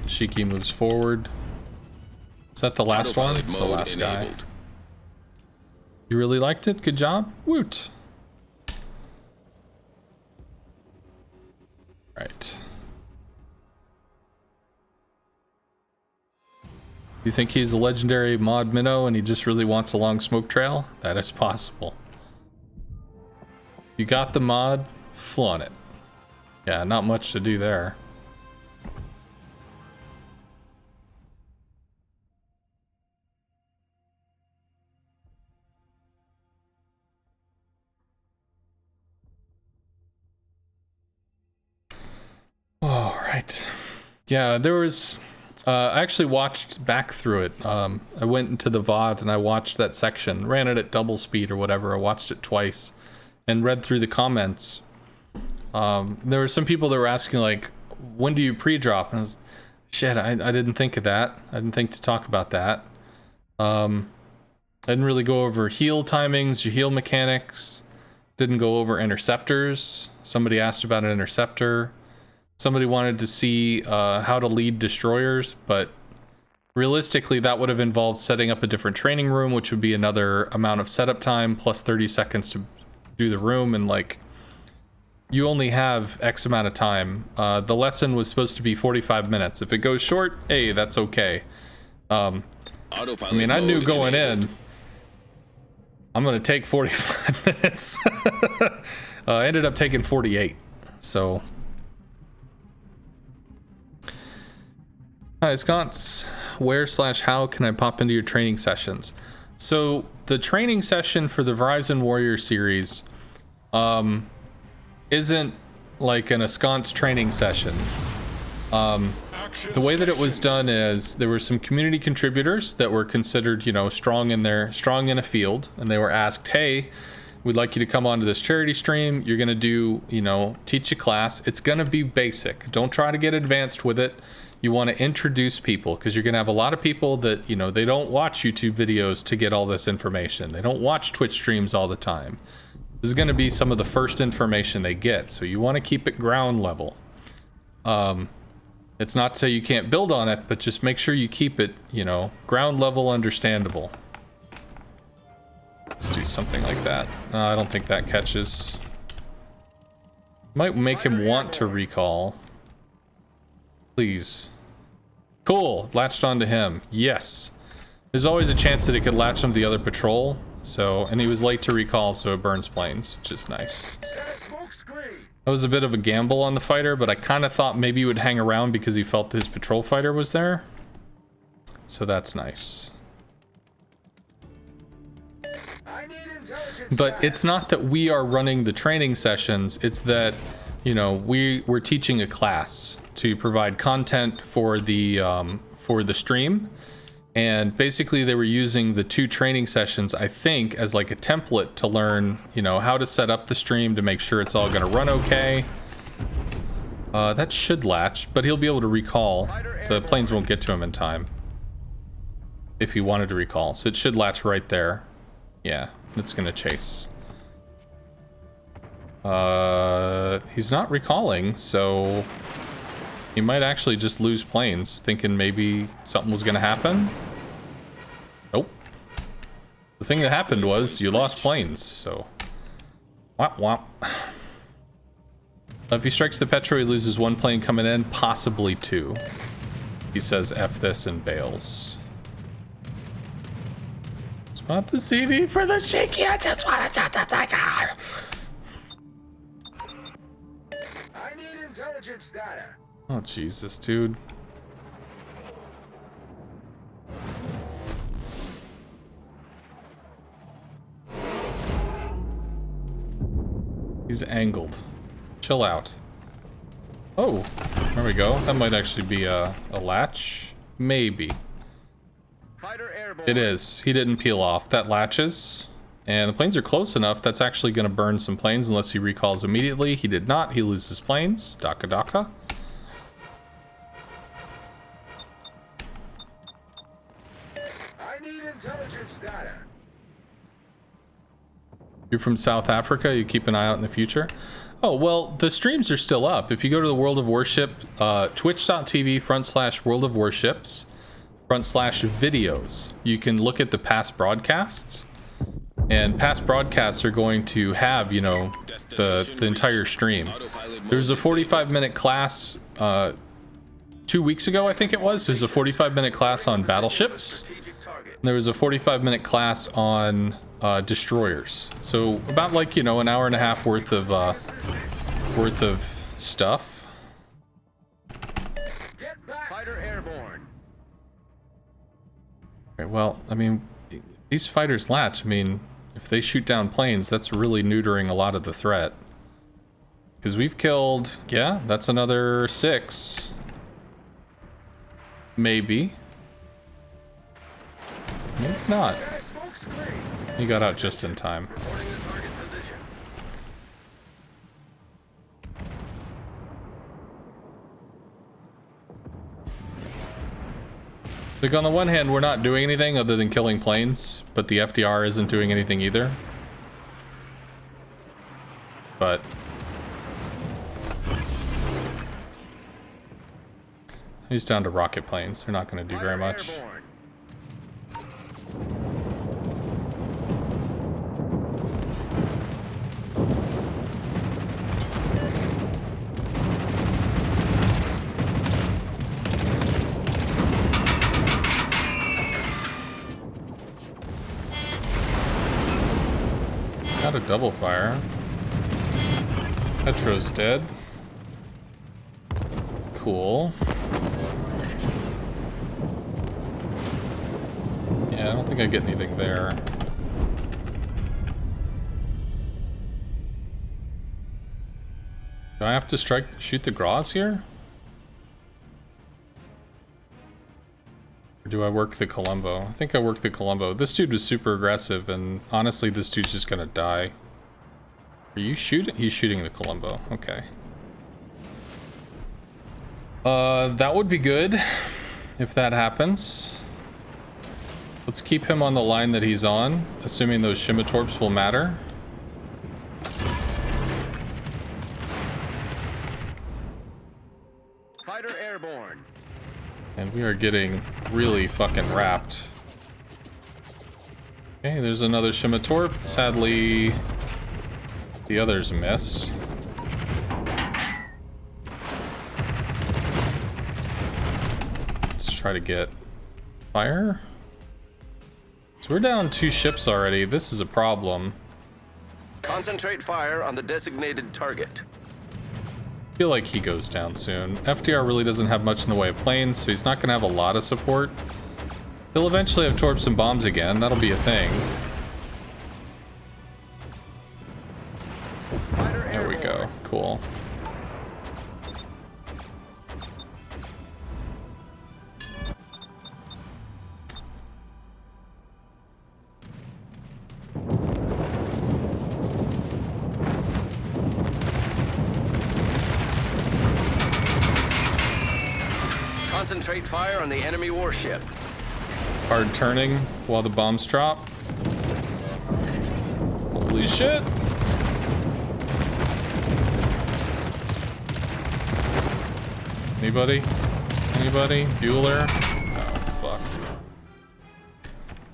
Shiki moves forward. Is that the last one? It's the last guy. You really liked it? Good job. Woot. Right. You think he's a legendary mod minnow and he just really wants a long smoke trail? That is possible. You got the mod, flaunt it. Yeah, not much to do there. All right. Yeah, there was... I actually watched back through it. I went into the VOD and I watched that section. Ran it at double speed or whatever. I watched it twice and read through the comments. There were some people that were asking, like, when do you pre-drop? And I was, shit, I didn't think of that. I didn't think to talk about that. I didn't really go over heal timings, your heal mechanics. Didn't go over interceptors. Somebody asked about an interceptor. Somebody wanted to see how to lead destroyers, but realistically that would have involved setting up a different training room, which would be another amount of setup time plus 30 seconds to do the room, and like you only have X amount of time. The lesson was supposed to be 45 minutes. If it goes short, hey, that's okay. I mean, I knew going in I'm gonna take 45 minutes. I ended up taking 48, so. Hi, Sconce. Where/how can I pop into your training sessions? So the training session for the Verizon Warrior series isn't like an Ensconce training session. The way that it was done is there were some community contributors that were considered, you know, strong in a field, and they were asked, hey, we'd like you to come onto this charity stream. You're gonna do, you know, teach a class. It's gonna be basic. Don't try to get advanced with it. You want to introduce people because you're going to have a lot of people that, you know, they don't watch YouTube videos to get all this information. They don't watch Twitch streams all the time. This is going to be some of the first information they get. So you want to keep it ground level. It's not to say you can't build on it, but just make sure you keep it, you know, ground level understandable. Let's do something like that. I don't think that catches. Might make him want to recall. Please. Cool. Latched onto him. Yes. There's always a chance that it could latch onto the other patrol. So, and he was late to recall, so it burns planes, which is nice. Set a smoke screen. That was a bit of a gamble on the fighter, but I kind of thought maybe he would hang around because he felt his patrol fighter was there. So that's nice. I need intelligence. But it's not that we are running the training sessions, it's that, you know, we're teaching a class to provide content for the stream. And basically they were using the 2 training sessions, I think, as like a template to learn, you know, how to set up the stream to make sure it's all gonna run okay. That should latch, but he'll be able to recall. The planes won't get to him in time if he wanted to recall. So it should latch right there. Yeah, it's gonna chase. He's not recalling, so he might actually just lose planes, thinking maybe something was gonna happen. Nope. The thing that happened was you lost planes, so wop wop. If he strikes the Petro, he loses 1 plane coming in, possibly 2. He says F this and bails. Spot the CV for the shaky. I just want to the tiger. I need intelligence data. Oh Jesus, dude. He's angled. Chill out. Oh, there we go. That might actually be a latch. Maybe. Fighter airborne. It is. He didn't peel off. That latches. And the planes are close enough. That's actually going to burn some planes unless he recalls immediately. He did not. He loses planes. Daka daka. I need intelligence data. You're from South Africa, you keep an eye out in the future. Oh, well, the streams are still up. If you go to the World of Warship, twitch.tv/World of Warships /videos, you can look at the past broadcasts. And past broadcasts are going to have, you know, the entire stream. There was a 45-minute class 2 weeks ago, I think it was. There's a 45-minute class on battleships. There was a 45-minute class on destroyers. So about, like, you know, an hour and a half worth of stuff. Get back. Fighter airborne. Okay, well, I mean, these fighters latch. I mean, if they shoot down planes, that's really neutering a lot of the threat. Because we've killed, yeah, that's another 6. Maybe. Maybe not. Set a smoke screen. He got out just in time. Reporting the target position. Like, on the one hand, we're not doing anything other than killing planes, but the FDR isn't doing anything either. But he's down to rocket planes. They're not going to do very much. Airborne. Got a double fire. Petro's dead. Cool. Yeah, I don't think I get anything there. Do I have to shoot the Gras here? Or do I work the Columbo? I think I work the Columbo. This dude was super aggressive, and honestly, this dude's just gonna die. Are you shooting? He's shooting the Columbo. Okay. That would be good if that happens. Let's keep him on the line that he's on, assuming those Shimmatorps will matter. Fighter airborne. And we are getting really fucking wrapped. Okay, there's another Shimmatorp. Sadly, the others missed. Let's try to get fire. So we're down 2 ships already. This is a problem. Concentrate fire on the designated target. I feel like he goes down soon. FDR really doesn't have much in the way of planes, so he's not going to have a lot of support. He'll eventually have torps and bombs again. That'll be a thing. Fighter There we go. Cool. Concentrate fire on the enemy warship. Hard turning while the bombs drop. Holy shit. Anybody? Anybody? Bueller? Oh, fuck.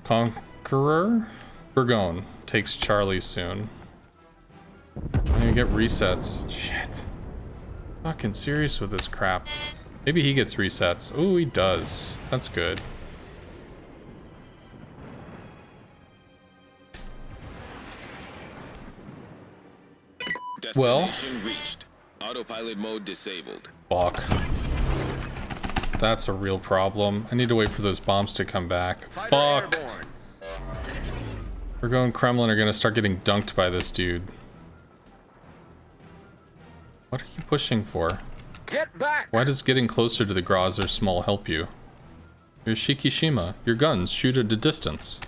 Conqueror? Burgone takes Charlie soon. I'm gonna get resets. Shit. Fucking serious with this crap. Maybe he gets resets. Oh, he does. That's good. Destination reached. Autopilot mode disabled. Fuck. That's a real problem. I need to wait for those bombs to come back. Fighter Fuck. airborne. Burgone and Kremlin are gonna start getting dunked by this dude. What are you pushing for? Get back! Why does getting closer to the Graz or Small help you? You're Shikishima. Your guns shoot at a distance.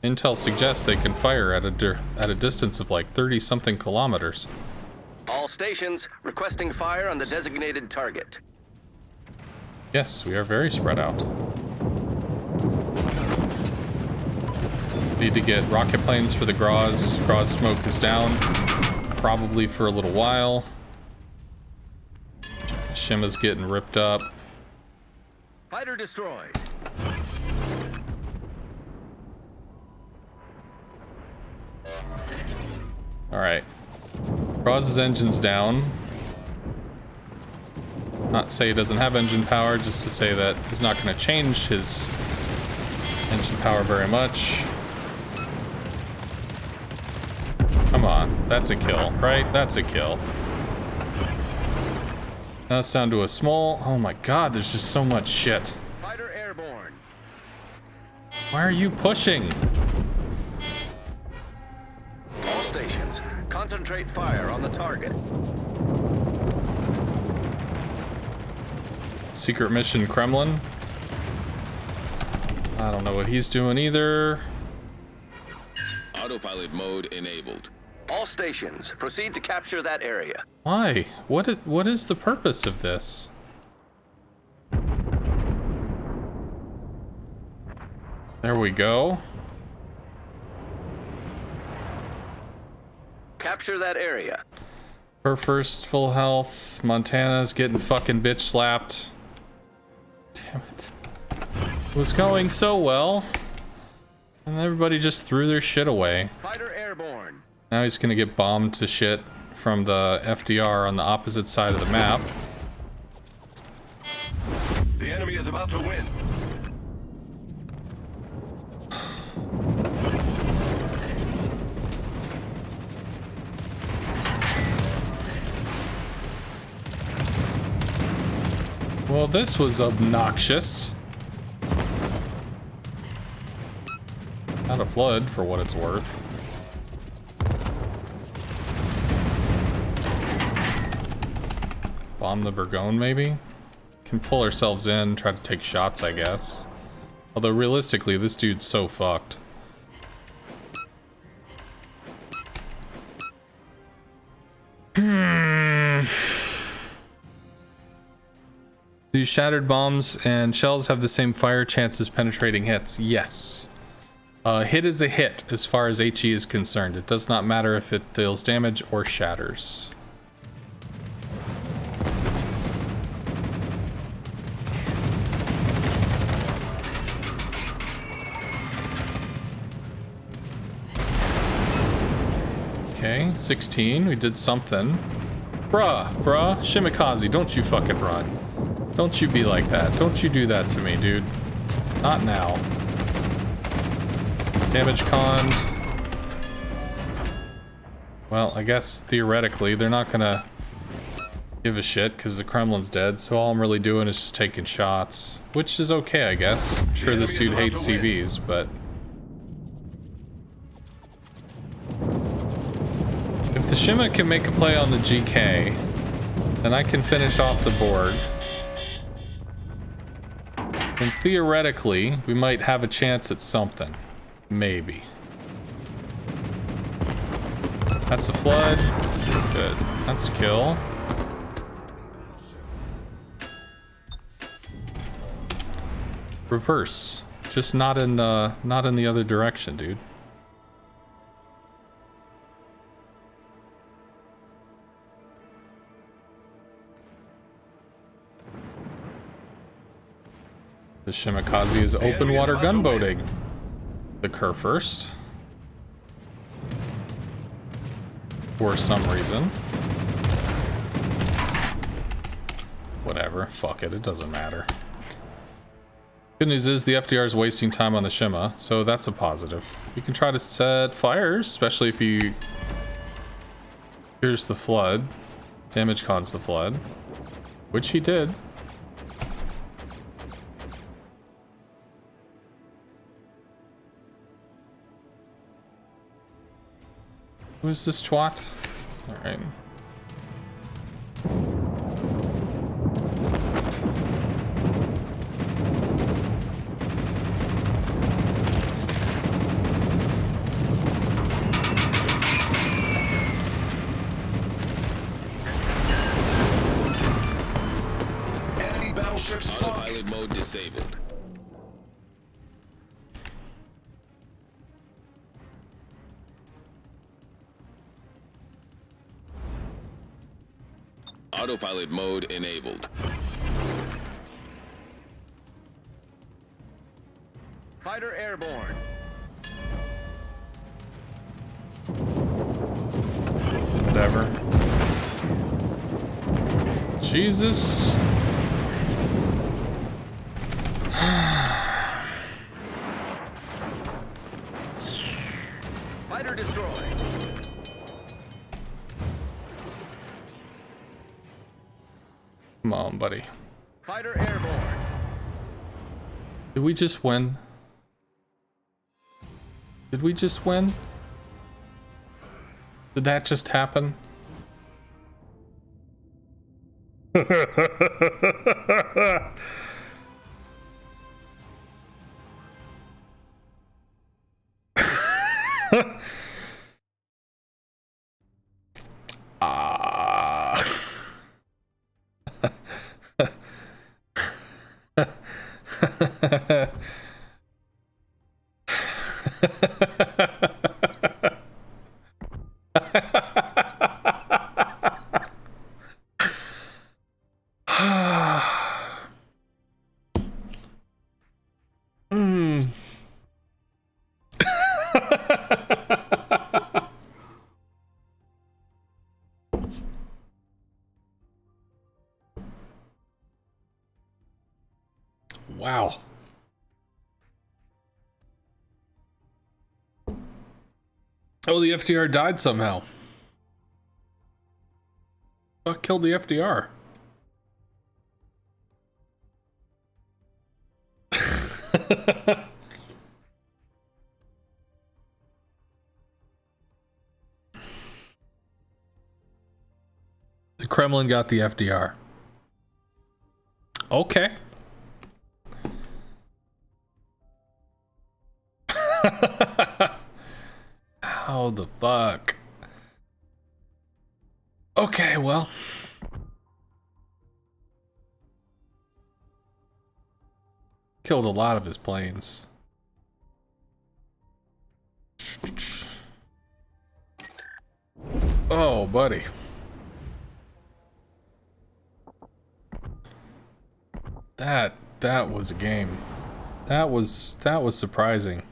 Intel suggests they can fire at a distance of like 30-something kilometers. All stations requesting fire on the designated target. Yes, we are very spread out. Need to get rocket planes for the Graz. Graz smoke is down. Probably for a little while. Shima's getting ripped up. Fighter destroyed. Alright. Graz's engine's down. Not to say he doesn't have engine power, just to say that he's not going to change his engine power very much. Come on, that's a kill, right? That's a kill. Now it's down to a small... Oh my god, there's just so much shit. Fighter airborne. Why are you pushing? All stations concentrate fire on the target. Secret mission Kremlin. I don't know what he's doing either. Autopilot mode enabled. All stations proceed to capture that area. Why? What is the purpose of this? There we go. Capture that area. Her first full health. Montana's getting fucking bitch slapped. Damn it. It was going so well. And everybody just threw their shit away. Fighter airborne. Now he's gonna get bombed to shit from the FDR on the opposite side of the map. The enemy is about to win. Well, this was obnoxious. Not a flood, for what it's worth. Bomb the Burgone, maybe? Can pull ourselves in, try to take shots, I guess. Although, realistically, this dude's so fucked. Do shattered bombs and shells have the same fire chance as penetrating hits? Yes. Hit is a hit as far as HE is concerned. It does not matter if it deals damage or shatters. Okay, 16. We did something. Bruh, Shimikaze, don't you fucking run. Don't you be like that. Don't you do that to me, dude. Not now. Damage conned. Well, I guess theoretically they're not gonna give a shit because the Kremlin's dead, so all I'm really doing is just taking shots. Which is okay, I guess. I'm sure this dude hates CVs, but... if the Shima can make a play on the GK, then I can finish off the board. And theoretically, we might have a chance at something. Maybe. That's a flood. Good. That's a kill. Reverse. Just not in the other direction, dude. The Shimakaze is open water gunboating. The Kerr first. For some reason. Whatever. Fuck it. It doesn't matter. Good news is the FDR is wasting time on the Shima, so that's a positive. You can try to set fires, especially if you... here's the flood. Damage cons the flood. Which he did. Who's this twat? Alright. Enemy battleships sunk. Autopilot mode disabled. Autopilot mode enabled. Fighter airborne. Whatever. Jesus. Fighter destroyed. Come on, buddy. Fighter airborne. Did we just win? Did we just win? Did that just happen? Wow. Oh, the FDR died somehow. Fuck killed the FDR. The Kremlin got the FDR. Okay. How the fuck? Okay, well. Killed a lot of his planes. Oh, buddy. That was a game. That was surprising.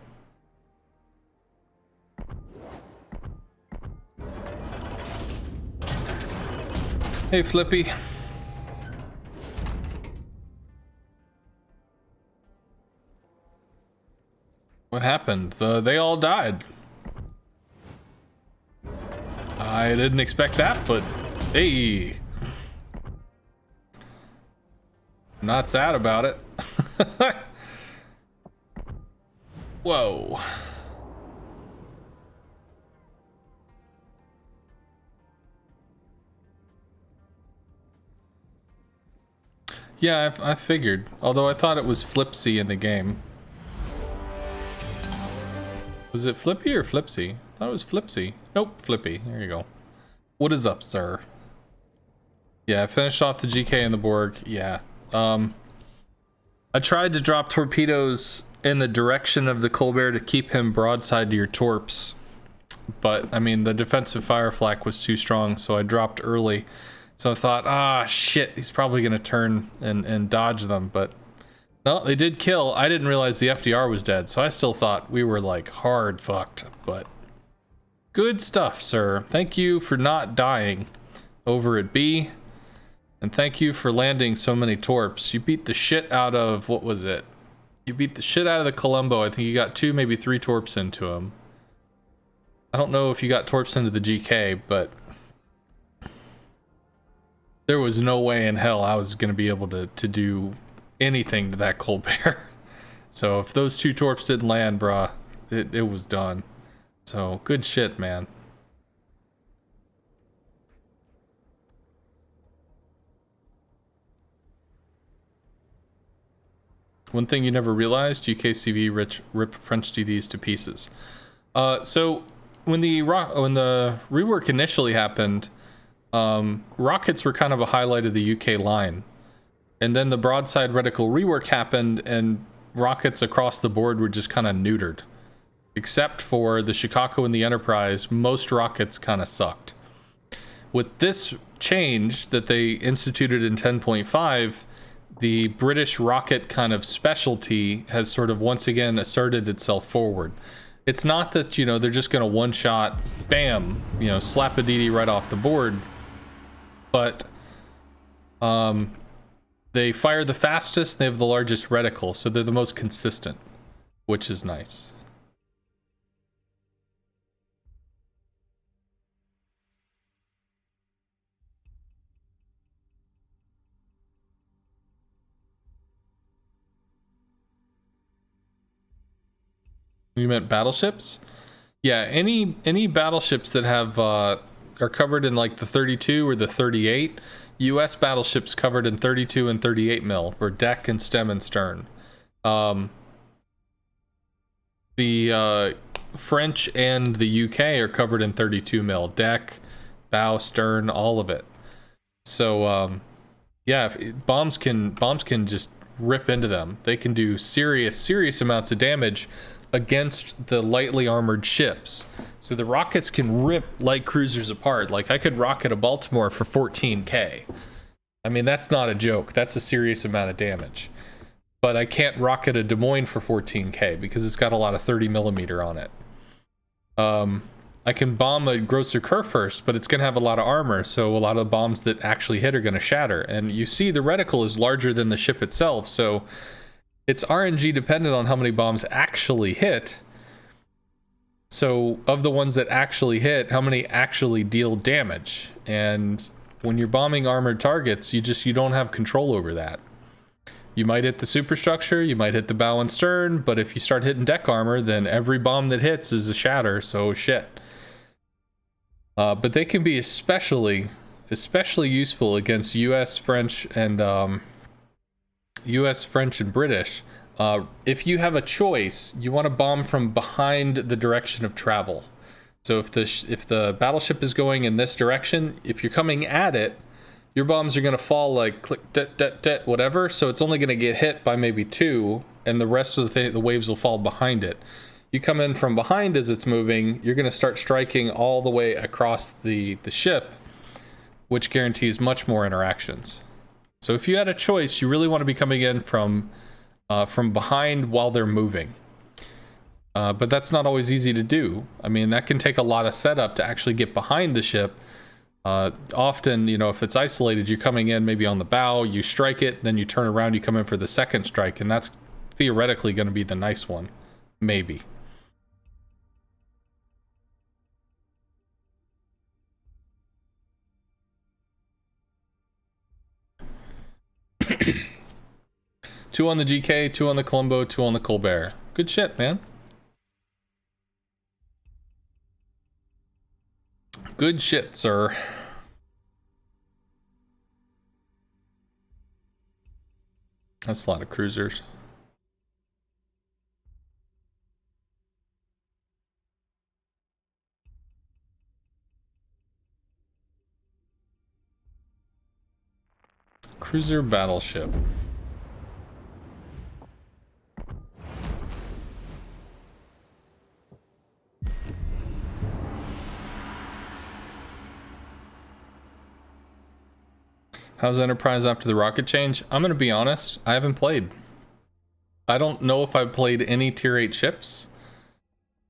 Hey, Flippy. What happened? They all died. I didn't expect that, but hey. I'm not sad about it. Whoa. Yeah, I figured. Although I thought it was Flipsy in the game. Was it Flippy or Flipsy? I thought it was Flipsy. Nope, Flippy. There you go. What is up, sir? Yeah, I finished off the GK and the Borg. Yeah. I tried to drop torpedoes in the direction of the Colbert to keep him broadside to your torps. But, I mean, the defensive fire flak was too strong, so I dropped early. So I thought, ah, shit, he's probably going to turn and dodge them. But, no, they did kill. I didn't realize the FDR was dead, so I still thought we were, like, hard fucked. But, good stuff, sir. Thank you for not dying over at B. And thank you for landing so many torps. You beat the shit out of, what was it? You beat the shit out of the Colombo. I think you got 2, maybe 3 torps into him. I don't know if you got torps into the GK, but there was no way in hell I was going to be able to do anything to that Colbert. So if those 2 torps didn't land, bruh, it was done. So good shit, man. One thing you never realized, UKCV rip French DDs to pieces. So when the rework initially happened, rockets were kind of a highlight of the UK line. And then the broadside reticle rework happened and rockets across the board were just kind of neutered. Except for the Shikaku and the Enterprise, most rockets kind of sucked. With this change that they instituted in 10.5, the British rocket kind of specialty has sort of once again asserted itself forward. It's not that, you know, they're just going to one-shot, bam, you know, slap a DD right off the board. But they fire the fastest, they have the largest reticle, so they're the most consistent, which is nice. You meant battleships? Yeah, any battleships that have are covered in like the 32 or the 38. U.S. battleships covered in 32 and 38 mil for deck and stem and stern. The French and the UK are covered in 32 mil deck, bow, stern, all of it. So yeah, bombs can just rip into them. They can do serious amounts of damage against the lightly armored ships. So the rockets can rip light cruisers apart. Like I could rocket a Baltimore for 14k. I mean, that's not a joke. That's a serious amount of damage. But I can't rocket a Des Moines for 14k because it's got a lot of 30mm on it. I can bomb a Grosser Kurfürst, but it's going to have a lot of armor, so a lot of the bombs that actually hit are going to shatter. And you see the reticle is larger than the ship itself, so it's RNG dependent on how many bombs actually hit. So of the ones that actually hit, how many actually deal damage? And when you're bombing armored targets, you don't have control over that. You might hit the superstructure, you might hit the bow and stern, but if you start hitting deck armor, then every bomb that hits is a shatter, so shit. But they can be especially useful against US, French, and British. If you have a choice, you want to bomb from behind the direction of travel. So if the battleship is going in this direction, if you're coming at it, your bombs are going to fall like click, whatever. So it's only going to get hit by maybe 2, and the rest of the waves will fall behind it. You come in from behind as it's moving, you're going to start striking all the way across the ship, which guarantees much more interactions. So if you had a choice, you really want to be coming in from behind while they're moving. But that's not always easy to do. I mean, that can take a lot of setup to actually get behind the ship. Often, you know, if it's isolated, you're coming in maybe on the bow, you strike it, then you turn around, you come in for the second strike, and that's theoretically going to be the nice one. Maybe. Two on the GK, two on the Columbo, two on the Colbert. Good shit, man. Good shit, sir. That's a lot of cruisers. Cruiser battleship. How's Enterprise after the rocket change? I'm gonna be honest, I haven't played. I don't know if I've played any tier 8 ships.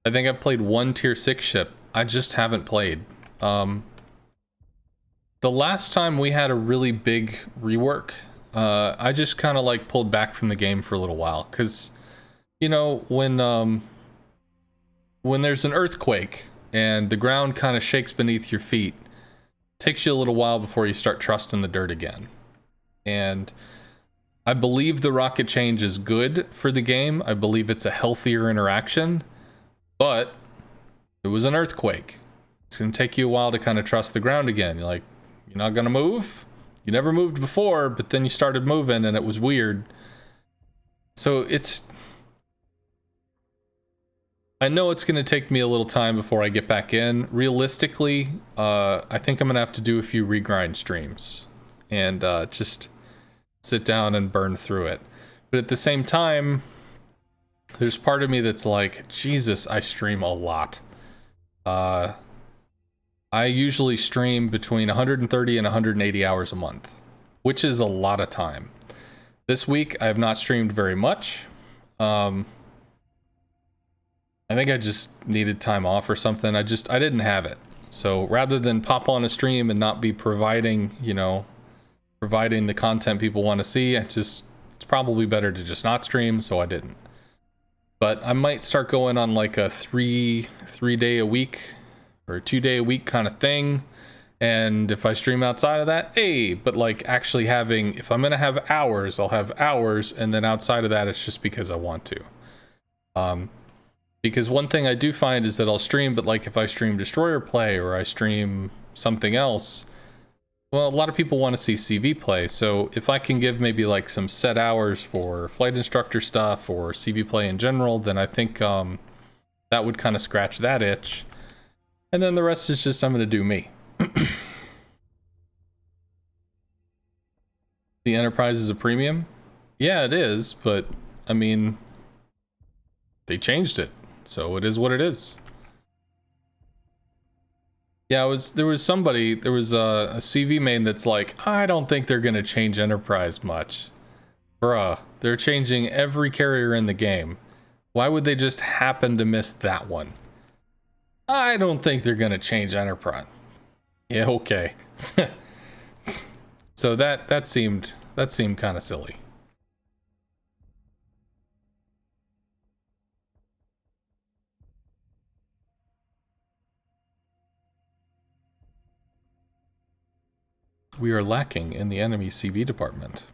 I think I've played one tier 6 ship. I just haven't played. The last time we had a really big rework, I just kind of like pulled back from the game for a little while. Cause, you know, when there's an earthquake and the ground kind of shakes beneath your feet, takes you a little while before you start trusting the dirt again. And I believe the rocket change is good for the game. I believe it's a healthier interaction, but it was an earthquake. It's gonna take you a while to kind of trust the ground again. You're like, you're not gonna move? You never moved before, but then you started moving and it was weird. So I know it's going to take me a little time before I get back in. Realistically, I think I'm going to have to do a few regrind streams and just sit down and burn through it. But at the same time, there's part of me that's like, Jesus, I stream a lot. I usually stream between 130 and 180 hours a month, which is a lot of time. This week, I have not streamed very much. I think I just needed time off or something. I didn't have it. So rather than pop on a stream and not be providing the content people want to see, it's probably better to just not stream, so I didn't. But I might start going on like a three day a week or a 2 day a week kind of thing. And if I stream outside of that, hey, but like actually if I'm going to have hours, I'll have hours. And then outside of that, it's just because I want to. Because one thing I do find is that I'll stream, but like if I stream Destroyer play or I stream something else, well, a lot of people want to see CV play. So if I can give maybe like some set hours for flight instructor stuff or CV play in general, then I think that would kind of scratch that itch. And then the rest is just I'm going to do me. The Enterprise is a premium? Yeah, it is, but I mean, they changed it. So it is what it is. Yeah, there was a CV main that's like, I don't think they're gonna change Enterprise much. Bruh, they're changing every carrier in the game. Why would they just happen to miss that one? I don't think they're gonna change Enterprise. Yeah, okay. So that seemed kind of silly. We are lacking in the enemy CV department.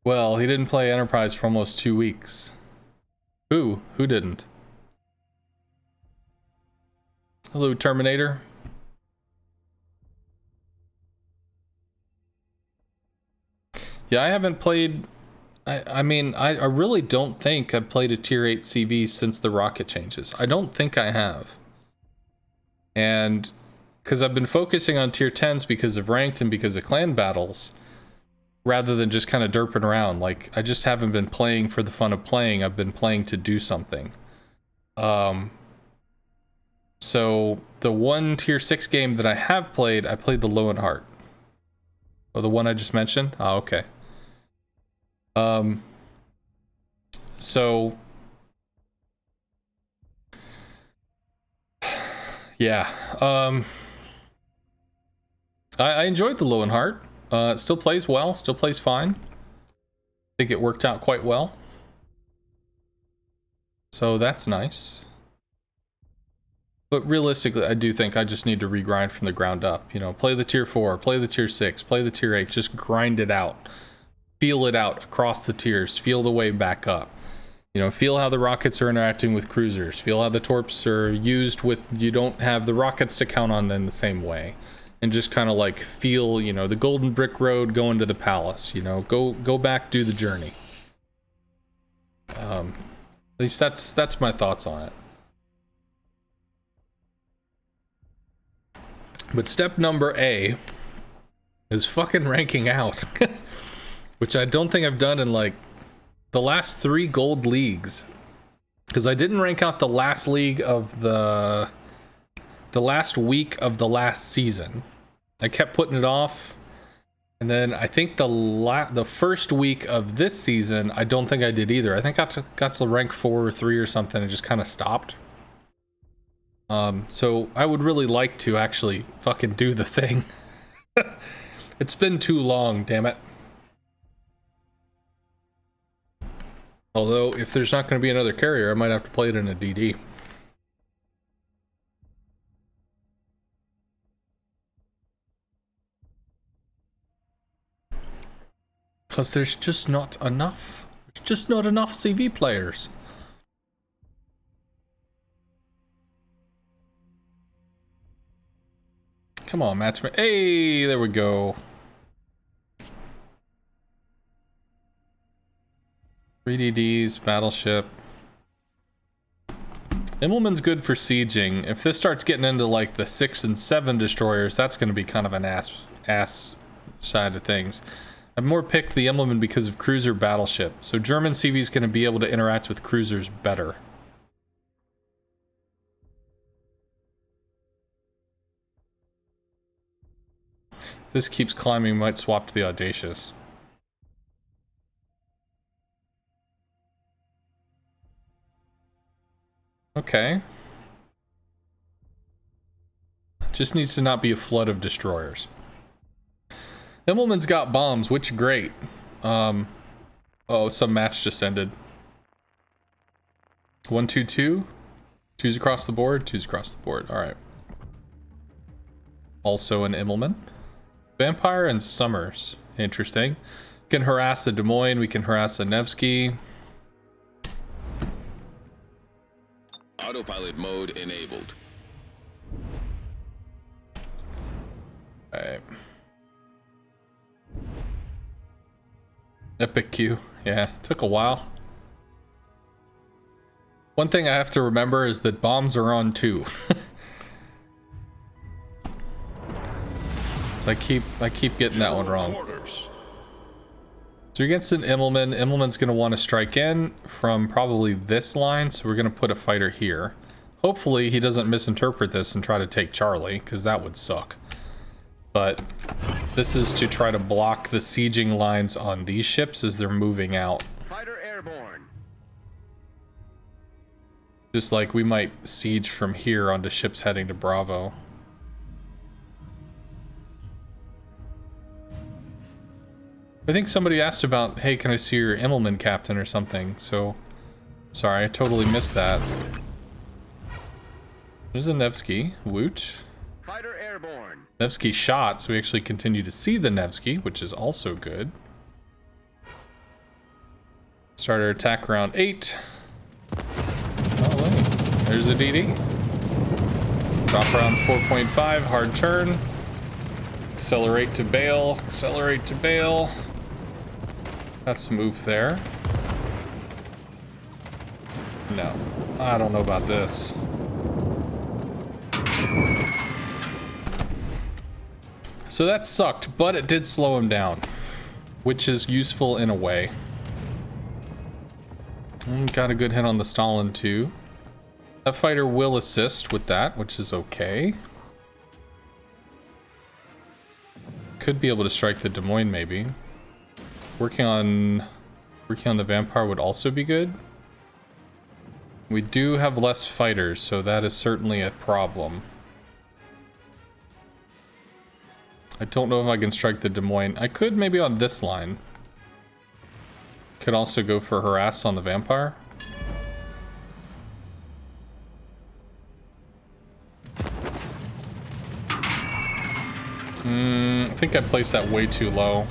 Well, he didn't play Enterprise for almost 2 weeks. Who? Who didn't? Hello, Terminator. Yeah, I haven't played... I mean, I really don't think I've played a tier 8 CV since the rocket changes. I don't think I have. And because I've been focusing on tier 10s because of ranked and because of clan battles, rather than just kind of derping around. Like, I just haven't been playing for the fun of playing. I've been playing to do something. So the one tier 6 game that I have played, I played the Lowenhart. Oh, the one I just mentioned? Oh, okay. So yeah, I enjoyed the Lowenhart. It still plays well, still plays fine. think it worked out quite well. So that's nice. But realistically, I do think I just need to regrind from the ground up. You know, play the tier 4, play the tier 6, play the tier 8, just grind it out. Feel it out across the tiers, feel the way back up. You know, feel how the rockets are interacting with cruisers, feel how the torps are used with, you don't have the rockets to count on in the same way. And just kind of like feel, you know, the golden brick road going to the palace, you know, go back, do the journey. At least that's my thoughts on it. But step number A is fucking ranking out, which I don't think I've done in like the last 3 gold leagues, because I didn't rank out the last league of the last week of the last season. I kept putting it off, and then I think the first week of this season, I don't think I did either. I think I got to rank 4 or 3 or something and just kind of stopped. So I would really like to actually fucking do the thing. It's been too long, damn it. Although, if there's not going to be another carrier, I might have to play it in a DD. Because there's just not enough. There's just not enough CV players. Come on, matchmate. Hey, there we go. 3DDs, battleship. Immelman's good for sieging. If this starts getting into like the 6 and 7 destroyers, that's going to be kind of an ass side of things. I've more picked the Immelman because of cruiser battleship. So German CV is going to be able to interact with cruisers better. If this keeps climbing, might swap to the Audacious. Okay. Just needs to not be a flood of destroyers. Immelman's got bombs, which great. Oh, some match just ended. 1, 2, 2. 2's across the board. 2's across the board. All right. Also an Immelman. Vampire and Summers. Interesting. We can harass the Des Moines. We can harass the Nevsky. Autopilot mode enabled. Alright. Epic Q. Yeah, took a while. One thing I have to remember is that bombs are on too. So I keep getting that one wrong. So against an Immelman, Immelman's going to want to strike in from probably this line, so we're going to put a fighter here. Hopefully he doesn't misinterpret this and try to take Charlie, because that would suck. But this is to try to block the sieging lines on these ships as they're moving out. Fighter airborne. Just like we might siege from here onto ships heading to Bravo. I think somebody asked about, hey, can I see your Immelman captain or something? So, sorry, I totally missed that. There's a Nevsky. Woot. Fighter airborne. Nevsky shot, so we actually continue to see the Nevsky, which is also good. Start our attack round 8. Oh, wait. There's a DD. Drop around 4.5, hard turn. Accelerate to bail, accelerate to bail. That's a move there. No, I don't know about this. So that sucked, but it did slow him down, which is useful in a way. Got a good hit on the Stalin too. That fighter will assist with that, which is okay. Could be able to strike the Des Moines maybe. Working on the Vampire would also be good. We do have less fighters, so that is certainly a problem. I don't know if I can strike the Des Moines. I could maybe on this line. Could also go for harass on the vampire. I think I placed that way too low.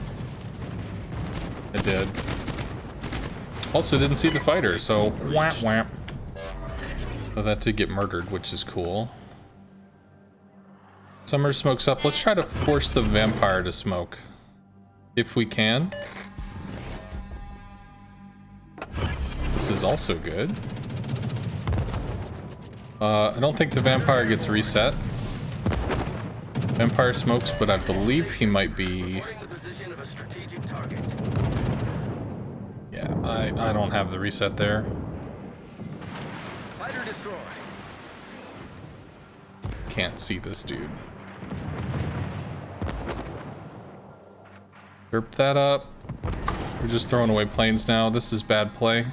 I did. Also didn't see the fighter, so whap whap. So that did get murdered, which is cool. Summer smokes up. Let's try to force the vampire to smoke. If we can. This is also good. I don't think the vampire gets reset. Vampire smokes, but I believe he might be... Reporting the position of a strategic target. Yeah, I don't have the reset there. Fighter destroy. Can't see this dude. Derp that up. We're just throwing away planes now. This is bad play.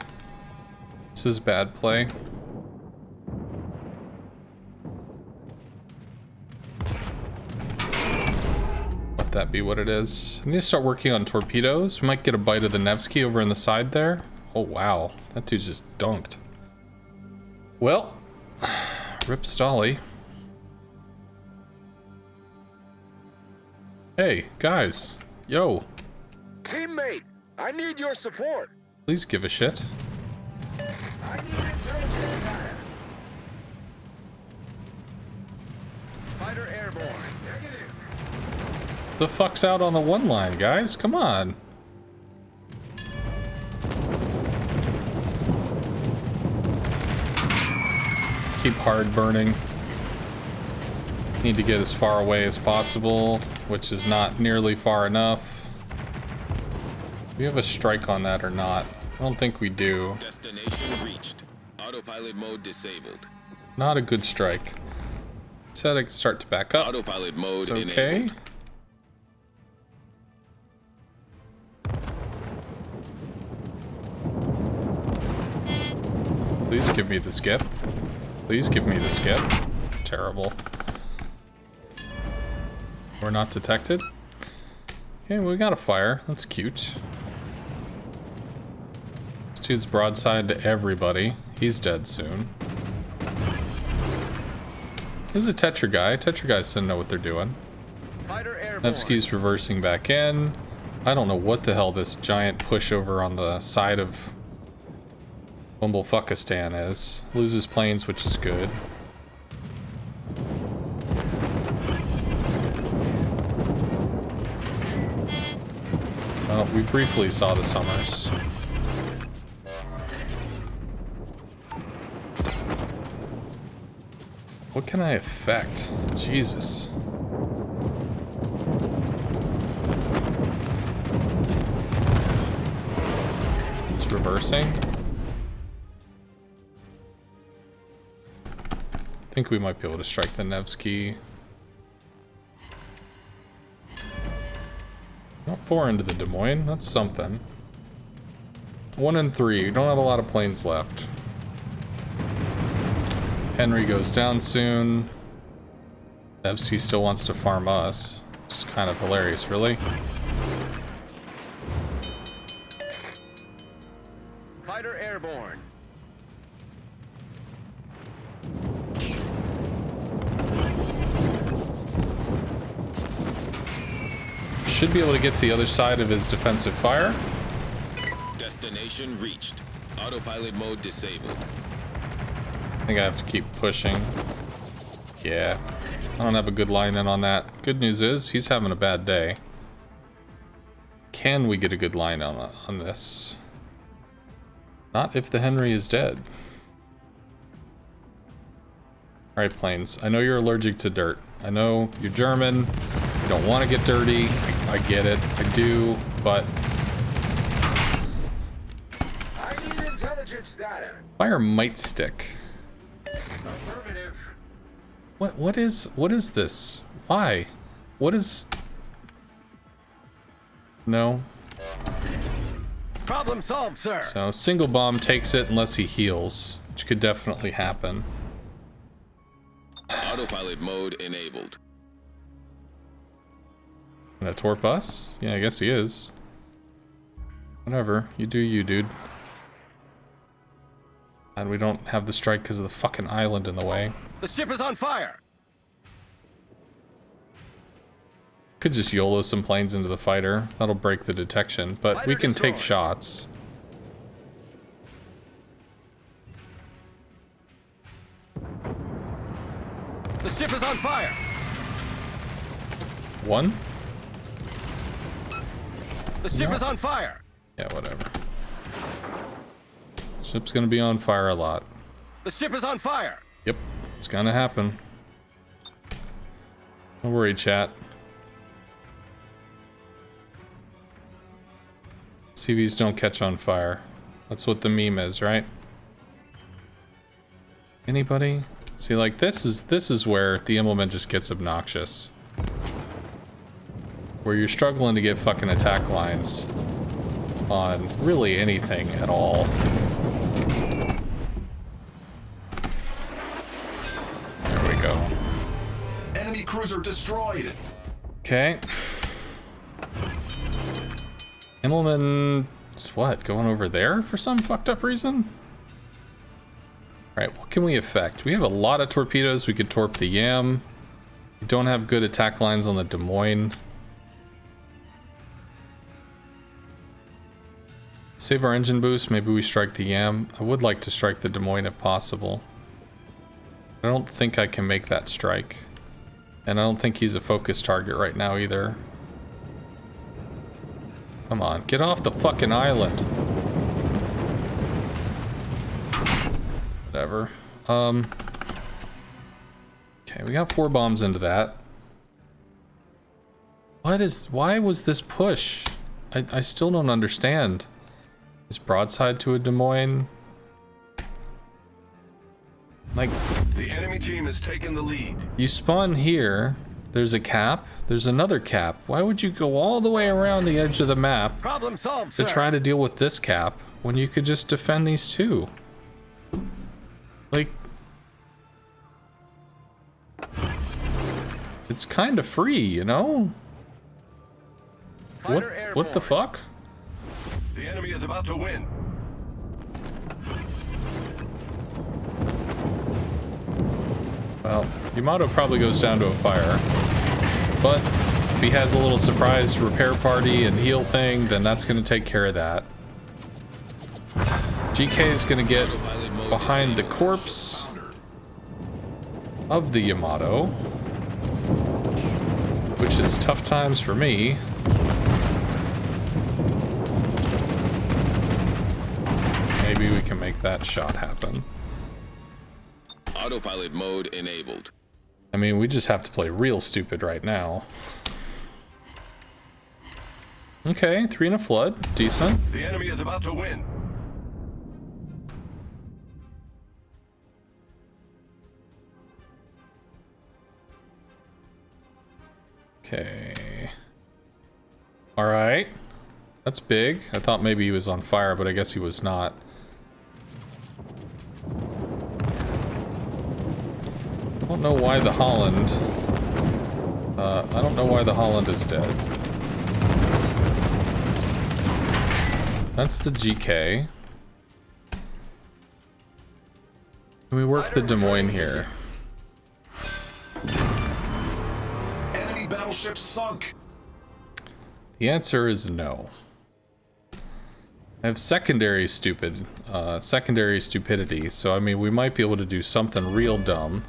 This is bad play. Let that be what it is. I need to start working on torpedoes. We might get a bite of the Nevsky over in the side there. Oh wow, that dude just dunked. Well, rip Stolly. Hey, guys. Yo. Teammate, I need your support. Please give a shit. I need intelligence data. Fighter airborne. Negative. The fuck's out on the one line, guys? Come on. Keep hard burning. Need to get as far away as possible, which is not nearly far enough. Do we have a strike on that or not? I don't think we do. Destination reached. Autopilot mode disabled. Not a good strike. Said I could start to back up. Autopilot mode It's okay. enabled. Please give me the skip. Please give me the skip. Terrible. We're not detected. Okay, we got a fire. That's cute. This dude's broadside to everybody. He's dead soon. He's a Tetra guy. Tetra guys didn't know what they're doing. Fighter airborne. Nevsky's reversing back in. I don't know what the hell this giant pushover on the side of Bumblefuckistan is. Loses planes, which is good. Well, we briefly saw the Summers. What can I affect? Jesus. It's reversing. I think we might be able to strike the Nevsky. Not 4 into the Des Moines. That's something. 1 and 3. We don't have a lot of planes left. Henry goes down soon. Nevsky still wants to farm us. Which is kind of hilarious, really. Fighter airborne. Should be able to get to the other side of his defensive fire. Destination reached. Autopilot mode disabled. I think I have to keep pushing. Yeah. I don't have a good line in on that. Good news is, he's having a bad day. Can we get a good line on this? Not if the Henry is dead. Alright, planes. I know you're allergic to dirt. I know you're German. You don't want to get dirty. I get it. I do, but... I need intelligence data. Fire might stick. Affirmative. What is this? Why? What is... No. Problem solved, sir. So, single bomb takes it unless he heals, which could definitely happen. Autopilot mode enabled. Gonna torp us? Yeah, I guess he is. Whatever. You do you, dude. And we don't have the strike because of the fucking island in the way. The ship is on fire! Could just YOLO some planes into the fighter. That'll break the detection, but we Fighter can take destroyed. shots. The ship is on fire! One? The ship No. is on fire! Yeah, whatever. Ship's gonna be on fire a lot. The ship is on fire! Yep, it's gonna happen. Don't worry, chat. CVs don't catch on fire. That's what the meme is, right? Anybody? See, like, this is where the implement just gets obnoxious. Where you're struggling to get fucking attack lines on really anything at all. There we go. Enemy cruiser destroyed. Okay. Immelman's what? Going over there for some fucked up reason? Alright, what can we affect? We have a lot of torpedoes. We could torp the Yam. We don't have good attack lines on the Des Moines. Save our engine boost. Maybe we strike the Yam. I would like to strike the Des Moines if possible. I don't think I can make that strike. And I don't think he's a focus target right now either. Come on, get off the fucking island. Whatever. Okay, we got 4 bombs into that. Why was this push? I still don't understand. Is broadside to a Des Moines? Like, The enemy team has taken the lead. you spawn here, there's a cap, there's another cap. Why would you go all the way around the edge of the map Problem solved, to sir! try to deal with this cap when you could just defend these two? Like, it's kind of free, you know? Fighter What the airborne. fuck? The enemy is about to win. Well, Yamato probably goes down to a fire. But if he has a little surprise repair party and heal thing, then that's going to take care of that. GK is going to get behind the corpse of the Yamato, which is tough times for me. Maybe we can make that shot happen. Autopilot mode enabled. I mean, we just have to play real stupid right now. Okay, 3 and a flood. Decent. The enemy is about to win. Okay. Alright. That's big. I thought maybe he was on fire, but I guess he was not. I don't know why the Holland... I don't know why the Holland is dead. That's the GK. Can we work the Des Moines here? Enemy battleship sunk. The answer is no. I have secondary stupidity, so I mean, we might be able to do something real dumb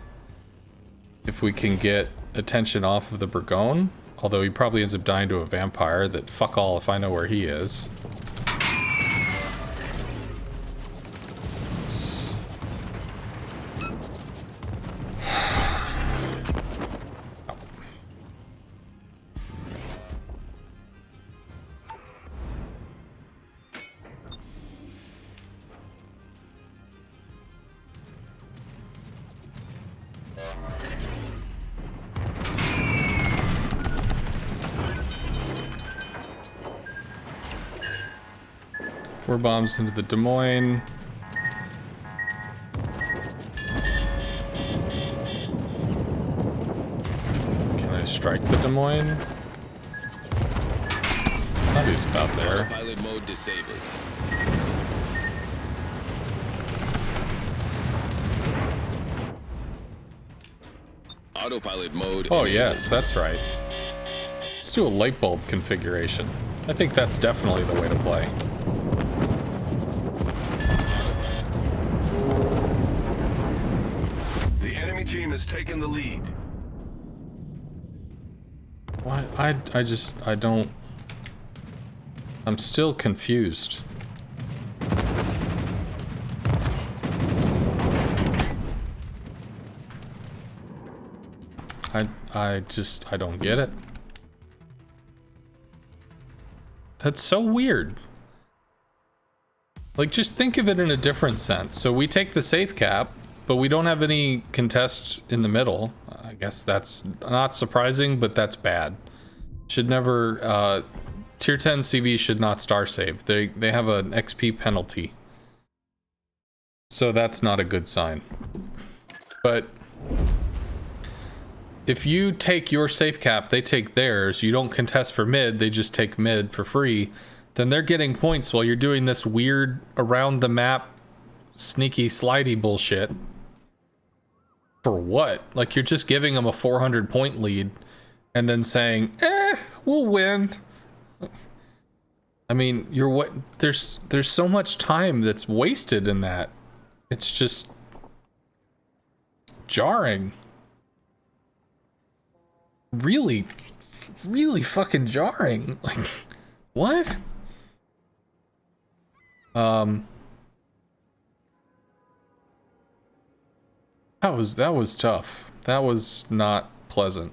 if we can get attention off of the Burgoyne, although he probably ends up dying to a vampire that fuck all if I know where he is. Four bombs into the Des Moines. Can I strike the Des Moines? Thought he was about there. Autopilot mode disabled. Autopilot mode. Oh enabled. yes, that's right. Let's do a light bulb configuration. I think that's definitely the way to play. The enemy team has taken the lead. Why? I don't... I'm still confused. I don't get it. That's so weird. Like, just think of it in a different sense. So we take the safe cap, but we don't have any contest in the middle. I guess that's not surprising, but that's bad. Should never, tier 10 CV should not star save. They have an XP penalty. So that's not a good sign. But if you take your safe cap, they take theirs, you don't contest for mid, they just take mid for free, then they're getting points while you're doing this weird around the map sneaky slidey bullshit. For what? Like, you're just giving them a 400 point lead and then saying, we'll win. I mean, there's so much time that's wasted in that. It's just jarring. Really fucking jarring. Like, what? That was tough. That was not pleasant.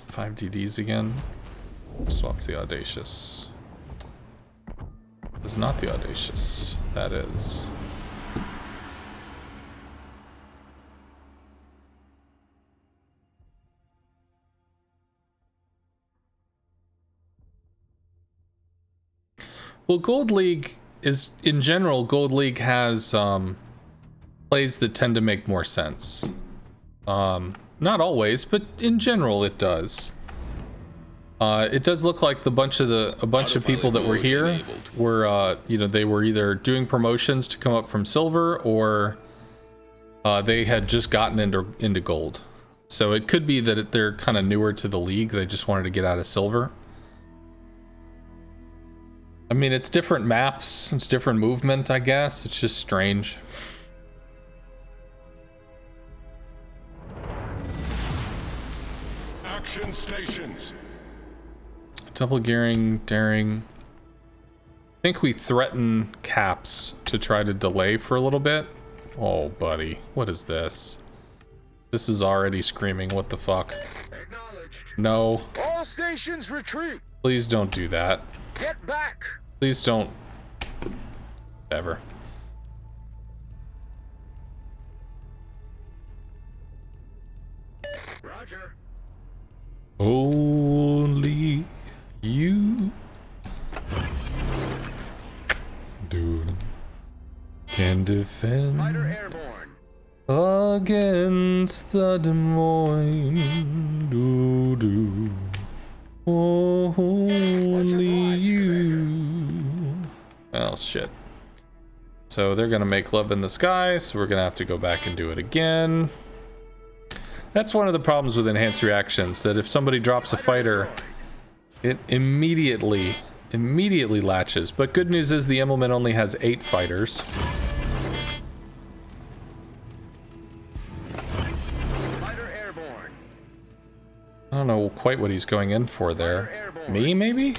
Five DDs again. Swap the Audacious. It's not the Audacious. That is. Well, Gold League is, in general, Gold League has plays that tend to make more sense. Not always, but in general it does. It does look like a bunch of people that were here were, you know, they were either doing promotions to come up from silver, or they had just gotten into gold. So it could be that they're kind of newer to the league. They just wanted to get out of silver. I mean, it's different maps, it's different movement, I guess. It's just strange. Action stations. Double gearing, daring. I think we threaten caps to try to delay for a little bit. Oh, buddy, what is this? This is already screaming, what the fuck? Acknowledged. No, All stations retreat. please don't do that. Get back. Please don't. Ever. Roger. Only you, dude, can defend Fighter airborne. against the Des Moines. Do. Only you. Well, shit. So they're gonna make love in the sky, so we're gonna have to go back and do it again. That's one of the problems with enhanced reactions, that if somebody drops a fighter, it immediately latches. But good news is the Immelman only has 8 fighters. Fighter airborne. I don't know quite what he's going in for there. Me, maybe?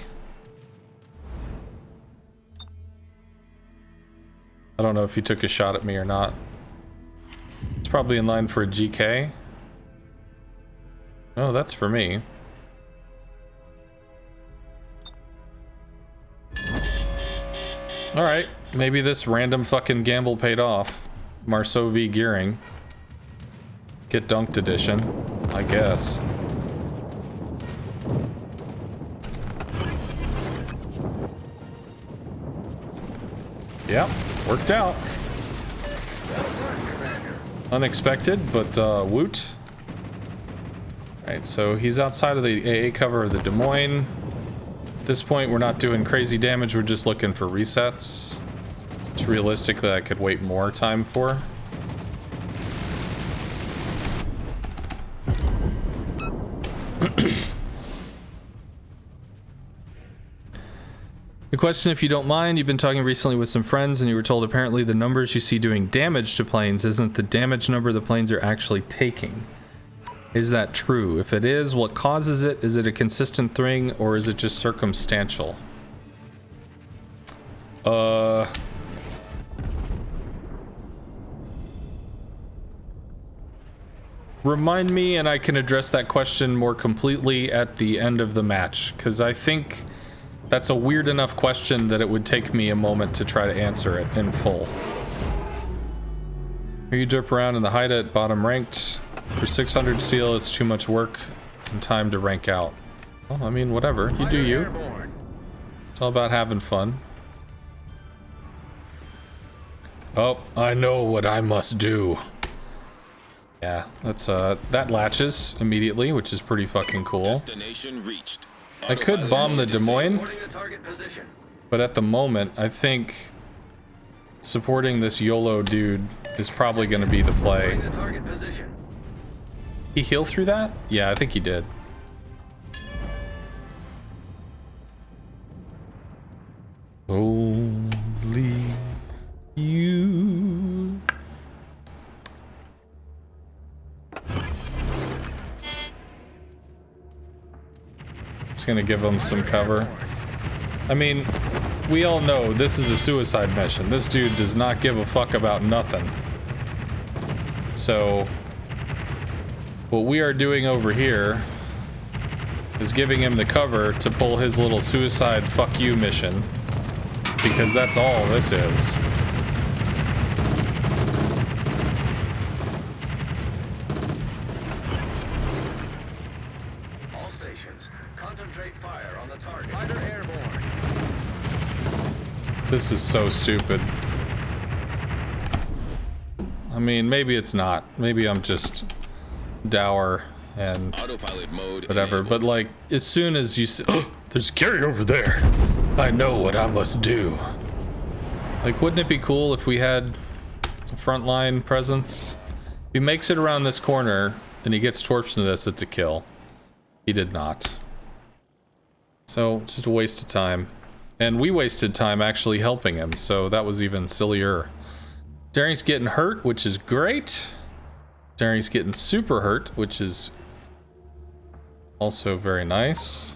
I don't know if he took a shot at me or not. It's probably in line for a GK. Oh, that's for me. Alright, maybe this random fucking gamble paid off. Marceau v Gearing. Get dunked edition, I guess. Yep, worked out. Well done, Commander. Unexpected, but woot. Alright, so he's outside of the AA cover of the Des Moines. At this point, we're not doing crazy damage, we're just looking for resets. Which realistically I could wait more time for. The question, if you don't mind, you've been talking recently with some friends and you were told apparently the numbers you see doing damage to planes isn't the damage number the planes are actually taking. Is that true? If it is, what causes it? Is it a consistent thing or is it just circumstantial? Remind me and I can address that question more completely at the end of the match, because I think that's a weird enough question that it would take me a moment to try to answer it in full. Here you drip around in the Haida at bottom ranked. For 600 steel, it's too much work and time to rank out. Well, I mean, whatever. You do you. It's all about having fun. Oh, I know what I must do. Yeah, that's that latches immediately, which is pretty fucking cool. Destination reached. I could bomb the Des Moines, but at the moment, I think supporting this YOLO dude is probably going to be the play. He heal through that? Yeah, I think he did. Only you. It's gonna give him some cover. I mean, we all know this is a suicide mission. This dude does not give a fuck about nothing. So, what we are doing over here is giving him the cover to pull his little suicide fuck you mission. Because that's all this is. All stations, concentrate fire on the target. Fighter airborne. This is so stupid. I mean, maybe it's not. Maybe I'm just dour and Autopilot mode whatever. enabled. But like, as soon as you see, oh, there's a carrier over there. I know what I must do. Like, wouldn't it be cool if we had a frontline presence? If he makes it around this corner and he gets torched into this, it's a kill. He did not. So, just a waste of time. And we wasted time actually helping him, so that was even sillier. Daring's getting hurt, which is great. Daring's getting super hurt, which is also very nice.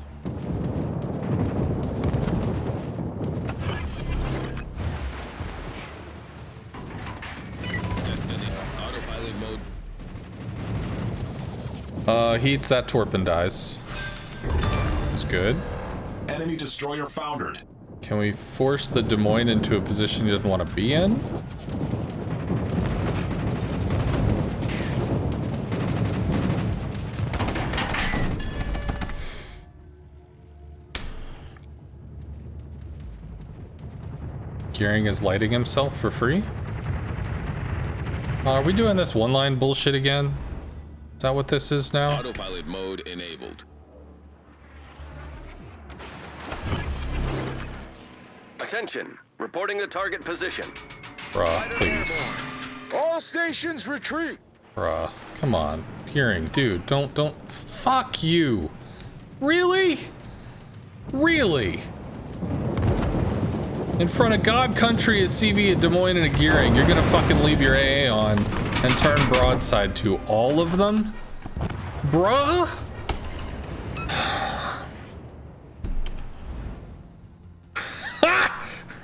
Destiny. Autopilot mode. He eats that torp and dies. It's good. Enemy destroyer foundered. Can we force the Des Moines into a position he doesn't want to be in? Gearing is lighting himself for free? Are we doing this one-line bullshit again? Is that what this is now? Autopilot mode enabled. Attention, reporting the target position. Bruh, please. All stations retreat. Bruh, come on. Gearing, dude, don't, fuck you. Really? Really? In front of God Country, a CV, a Des Moines, and a Gearing, you're gonna fucking leave your AA on and turn broadside to all of them? Bruh?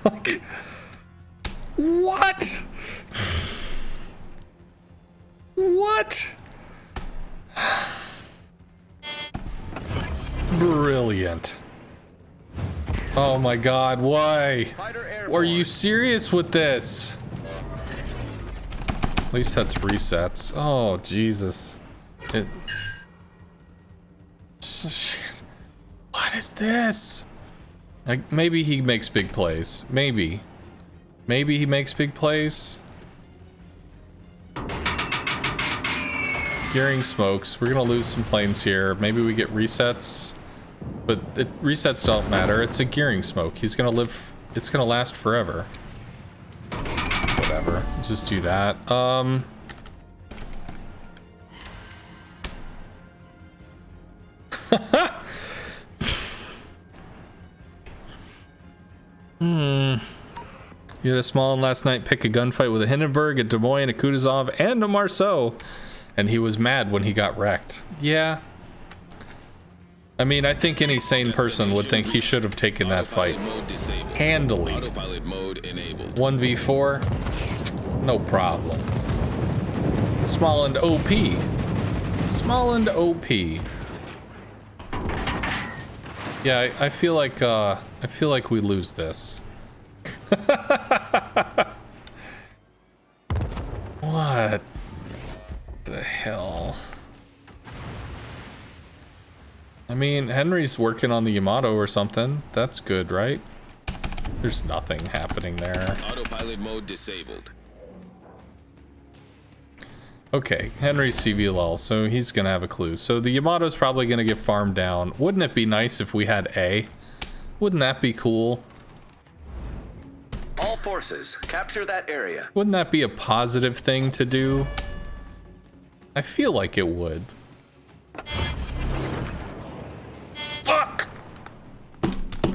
Like, what? What? Brilliant. Oh my god, why? Are you serious with this? At least that's resets. Oh, Jesus. It... Shit. What is this? Like, maybe he makes big plays. Maybe. Maybe he makes big plays. gearing smokes. We're gonna lose some planes here. Maybe we get resets, but resets don't matter. It's a gearing smoke. He's gonna live. It's gonna last forever. Whatever. Just do that. You had a small one last night pick a gunfight with a Hindenburg, a Des Moines, a Kutuzov, and a Marceau, and he was mad when he got wrecked. Yeah. I mean, I think any sane person would think he should have taken that fight handily. 1v4, no problem. Smolland OP. Smolland OP. Yeah, I feel like we lose this. What the hell? I mean, Henry's working on the Yamato or something. That's good, right? There's nothing happening there. Autopilot mode disabled. Okay, Henry's CVLL, so he's gonna have a clue. So the Yamato's probably gonna get farmed down. Wouldn't it be nice if we had A? Wouldn't that be cool? All forces, capture that area. Wouldn't that be a positive thing to do? I feel like it would. Fuck!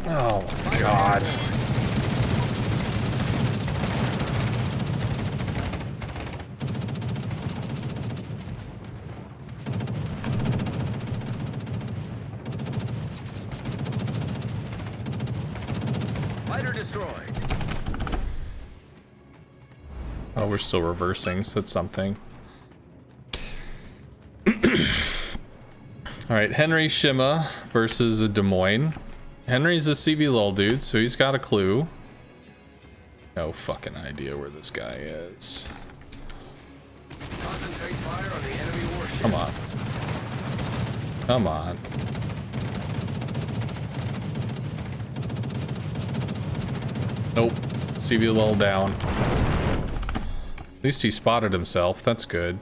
Oh, God. Fighter destroyed. Oh, we're still reversing, so that's something. Alright, Henry Shima versus a Des Moines. Henry's a CVLL dude, so he's got a clue. No fucking idea where this guy is. Concentrate fire on the enemy warship. Come on. Come on. Nope. CVLL down. At least he spotted himself. That's good.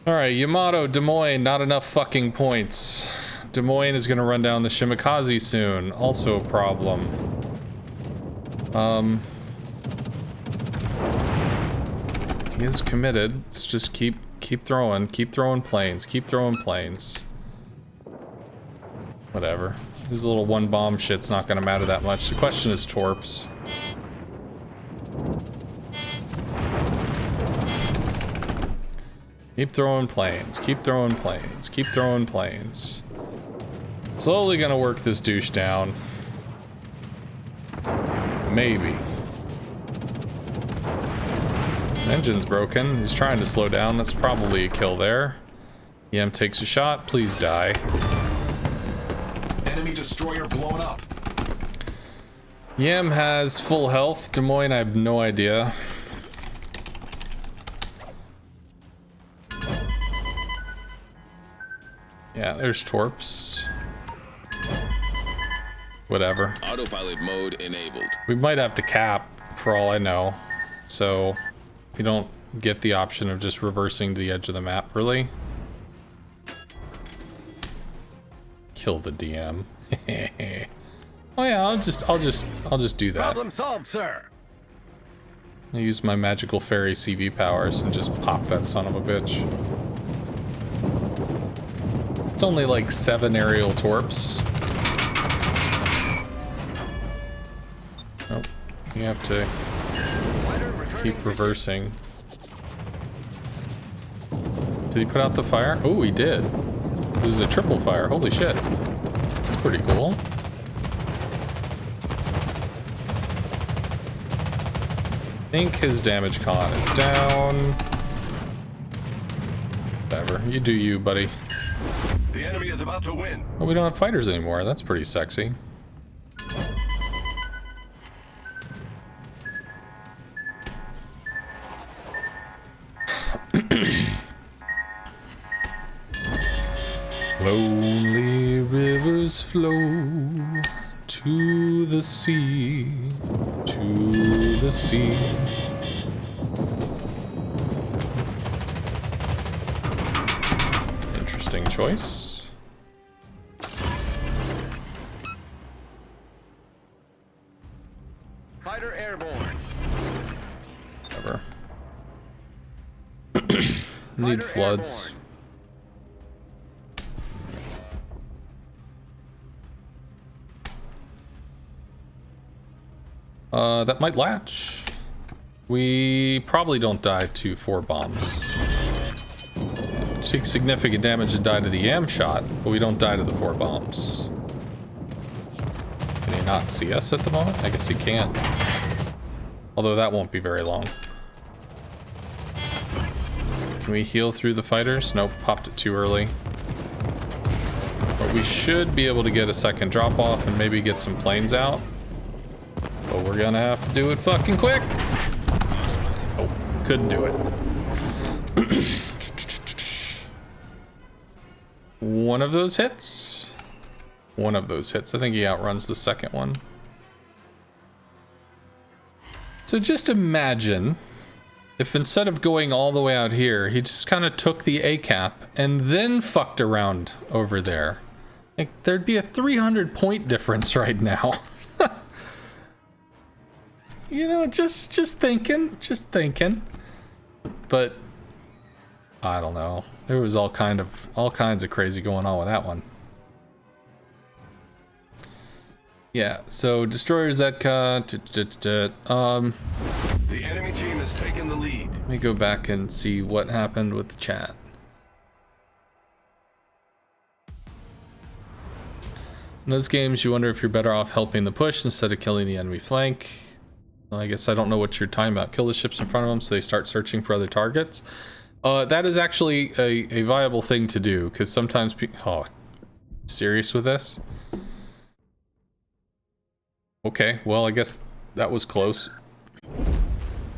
Alright, Yamato, Des Moines, not enough fucking points. Des Moines is gonna run down the Shimakaze soon. Also a problem. He is committed. Let's just keep throwing planes, keep throwing planes. Whatever. This little one bomb shit's not gonna matter that much. The question is torps. Keep throwing planes, keep throwing planes, keep throwing planes. Slowly gonna work this douche down. Maybe. Engine's broken. He's trying to slow down. That's probably a kill there. Yem takes a shot. Please die. Enemy destroyer blown up. Yem has full health. Des Moines, I have no idea. Yeah, there's torps. Whatever. Autopilot mode enabled. We might have to cap, for all I know. So, we don't get the option of just reversing to the edge of the map, really. Kill the DM. Oh yeah, I'll just do that. Problem solved, sir. I use my magical fairy CV powers and just pop that son of a bitch. It's only like 7 aerial torps. Nope. You have to keep reversing. Did he put out the fire? Oh, he did. This is a triple fire. Holy shit. That's pretty cool. I think his damage con is down. Whatever. You do you, buddy. The enemy is about to win. Oh, we don't have fighters anymore. That's pretty sexy. Lonely rivers flow to the sea, to the sea. Interesting choice. Fighter airborne. Whatever. Need Fighter floods. airborne. That might latch. We probably don't die to 4 bombs. Take significant damage and die to the YAM shot, but we don't die to the 4 bombs. Can he not see us at the moment? I guess he can't. Although that won't be very long. Can we heal through the fighters? Nope, popped it too early. But we should be able to get a second drop off and maybe get some planes out. But we're gonna have to do it fucking quick. Oh, couldn't do it. One of those hits. One of those hits. I think he outruns the second one. So just imagine if instead of going all the way out here, he just kind of took the ACAP and then fucked around over there. Like, there'd be a 300 point difference right now. You know, just thinking. But I don't know. There was all kinds of crazy going on with that one. Yeah, so Destroyer Zetka. The enemy team has taken the lead. Let me go back and see what happened with the chat. In those games, you wonder if you're better off helping the push instead of killing the enemy flank. Well, I guess I don't know what you're talking about. Kill the ships in front of them so they start searching for other targets. That is actually a viable thing to do, because sometimes oh, serious with this? Okay, well, I guess that was close.